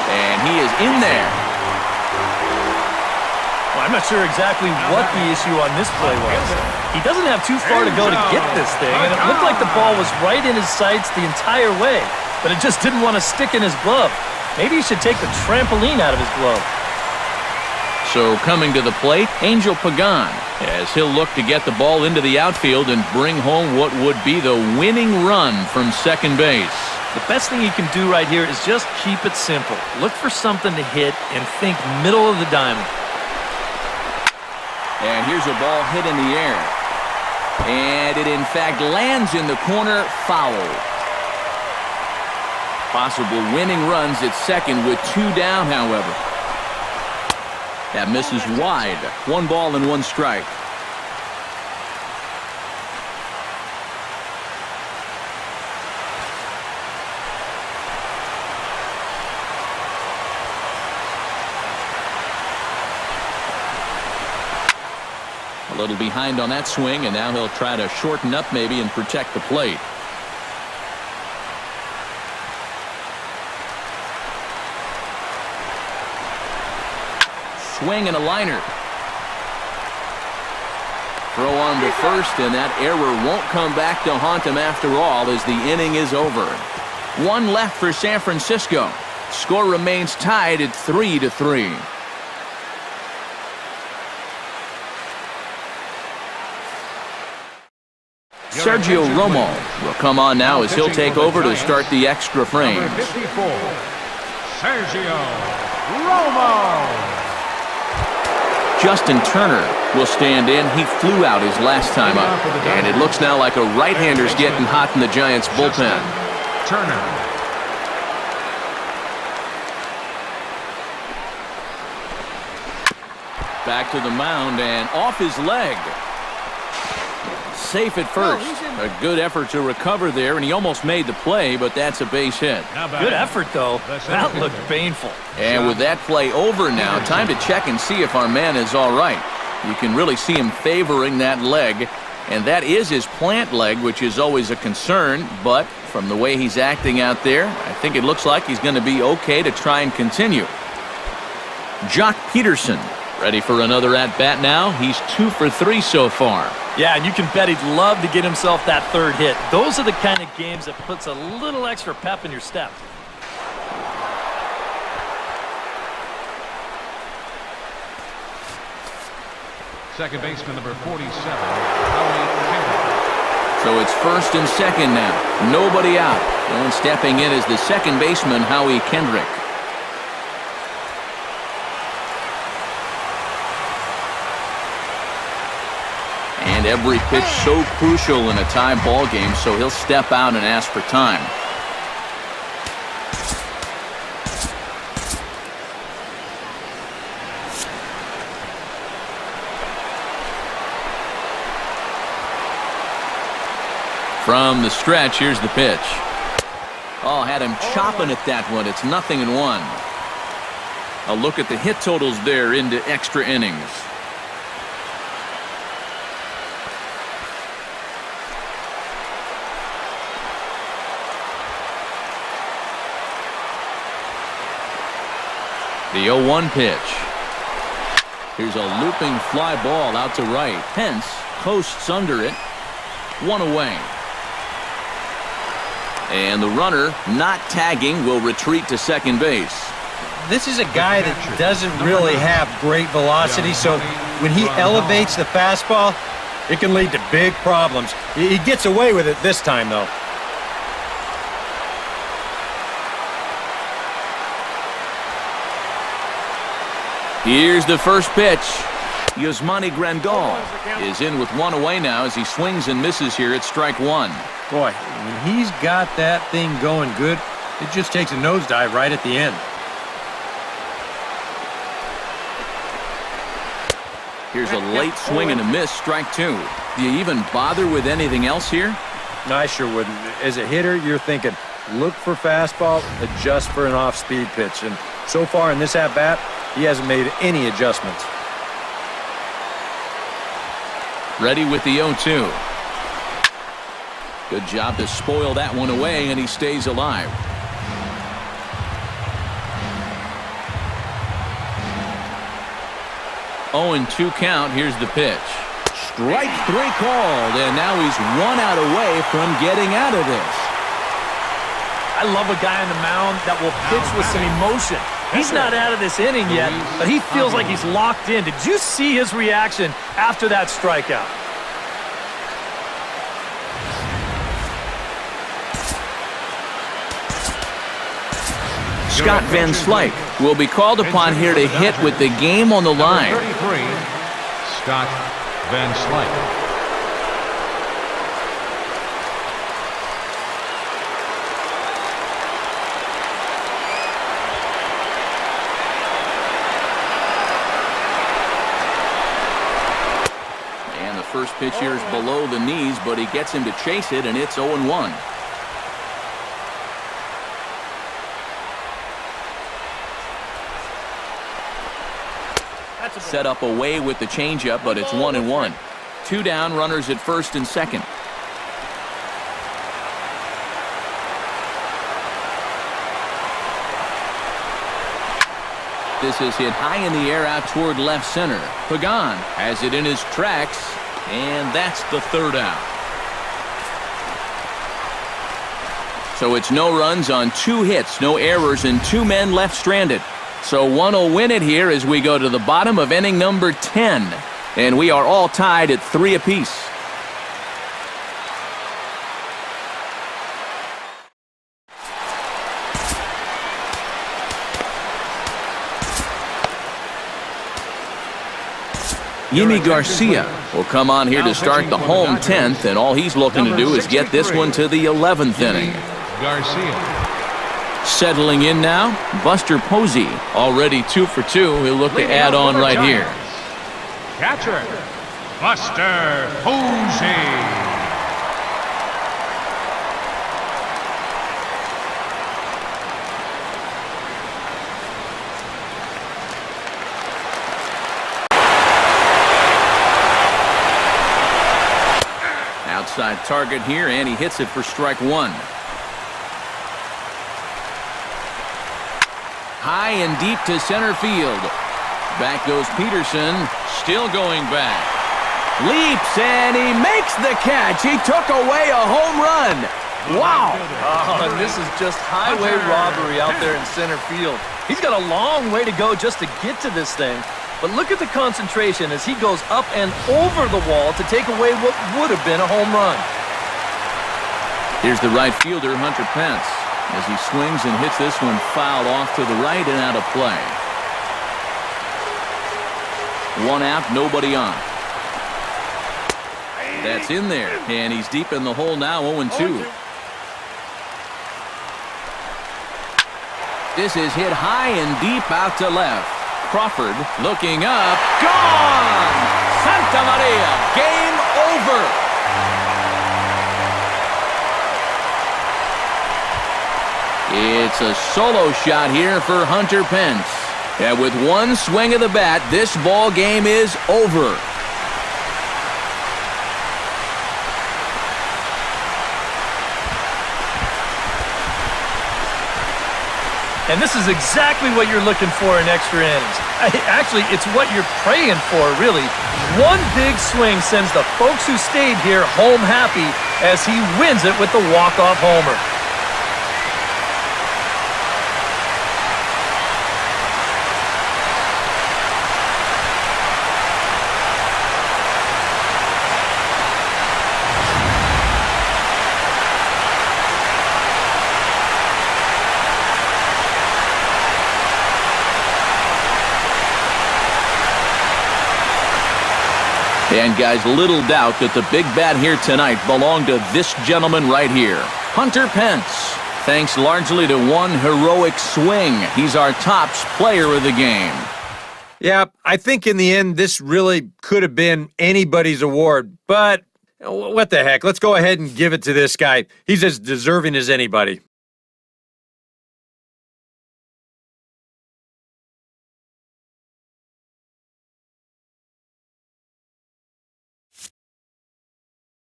And he is in there. Well, I'm not sure exactly what the issue on this play was. He doesn't have too far to go to get this thing, and it looked like the ball was right in his sights the entire way, but it just didn't want to stick in his glove. Maybe he should take the trampoline out of his glove. So coming to the plate, Angel Pagan, as he'll look to get the ball into the outfield and bring home what would be the winning run from second base. The best thing he can do right here is just keep it simple. Look for something to hit and think middle of the diamond. And here's a ball hit in the air. And it in fact lands in the corner, foul. Possible winning runs at second with 2 down, however. That misses wide. 1 ball and 1 strike. little behind on that swing, and now he'll try to shorten up maybe and protect the plate. Swing and a liner. Throw on to first, and that error won't come back to haunt him after all as the inning is over. One left for San Francisco. Score remains tied at 3-3. Sergio Romo will come on now as he'll take over to start the extra frames. Number 54, Sergio Romo. Justin Turner will stand in. He flew out his last time up. And it looks now like a right-hander's getting hot in the Giants' bullpen. Turner. Back to the mound and off his leg. Safe at first. A good effort to recover there, and he almost made the play, but that's a base hit. Good effort, though. That looked painful. And with that play over now, time to check and see if our man is all right. You can really see him favoring that leg, and that is his plant leg, which is always a concern, but from the way he's acting out there, I think it looks like he's going to be okay to try and continue. Jock Peterson ready for another at-bat now. He's 2 for 3 so far. Yeah, and you can bet he'd love to get himself that third hit. Those are the kind of games that puts a little extra pep in your step. Second baseman number 47, Howie Kendrick. So it's first and second now. Nobody out. And stepping in is the second baseman, Howie Kendrick. And every pitch so crucial in a tie ball game, so he'll step out and ask for time. From the stretch, here's the pitch. Oh, had him chopping at that one. It's 0-1. A look at the hit totals there into extra innings. The 0-1 pitch. Here's a looping fly ball out to right. Pence coasts under it. 1 away. And the runner, not tagging, will retreat to second base. This is a guy that doesn't really have great velocity, so when he elevates the fastball, it can lead to big problems. He gets away with it this time, though. Here's the first pitch. Yasmani Grandal is in with 1 away now as he swings and misses here at strike 1. Boy, when he's got that thing going good, it just takes a nosedive right at the end. Here's a late swing and a miss, strike 2. Do you even bother with anything else here? No, I sure wouldn't. As a hitter, you're thinking, look for fastball, adjust for an off-speed pitch. And so far in this at-bat, he hasn't made any adjustments. Ready with the 0-2. Good job to spoil that one away, and he stays alive. Oh, and 2 count. Here's the pitch. Strike 3 called, and now he's 1 out away from getting out of this. I love a guy on the mound that will pitch with some emotion. He's not out of this inning yet, but he feels like he's locked in. Did you see his reaction after that strikeout? Scott Van Slyke will be called upon here to hit with the game on the line. 33, Scott Van Slyke. First pitch here is below the knees, but he gets him to chase it, and it's 0-1. Set up away with the changeup, but it's 1-1. 2 down, runners at first and second. This is hit high in the air out toward left center. Pagan has it in his tracks, and that's the 3rd out. So it's no runs on 2 hits, no errors, and 2 men left stranded. So one will win it here as we go to the bottom of inning number 10. And we are all tied at 3 apiece. Yimi Garcia will come on here to start the home 10th, and all he's looking to do is get this one to the 11th inning. Garcia. Settling in now, Buster Posey, already 2 for 2. He'll look to add on right here. Catcher, Buster Posey. Outside target here, and he hits it for strike 1. High and deep to center field. Back goes Peterson, still going back. Leaps, and he makes the catch. He took away a home run. Wow. Oh, and this is just highway robbery out there in center field. He's got a long way to go just to get to this thing. But look at the concentration as he goes up and over the wall to take away what would have been a home run. Here's the right fielder, Hunter Pence, as he swings and hits this one foul off to the right and out of play. 1 out, nobody on. That's in there, and he's deep in the hole now, 0-2. This is hit high and deep out to left. Crawford looking up. Gone! Santa Maria, game over. It's a solo shot here for Hunter Pence. And with 1 swing of the bat, this ball game is over. And this is exactly what you're looking for in extra innings. Actually, it's what you're praying for, really. 1 big swing sends the folks who stayed here home happy as he wins it with the walk-off homer. And guys, little doubt that the big bat here tonight belonged to this gentleman right here, Hunter Pence. Thanks largely to 1 heroic swing, he's our tops player of the game. Yeah, I think in the end, this really could have been anybody's award, but what the heck? Let's go ahead and give it to this guy. He's as deserving as anybody.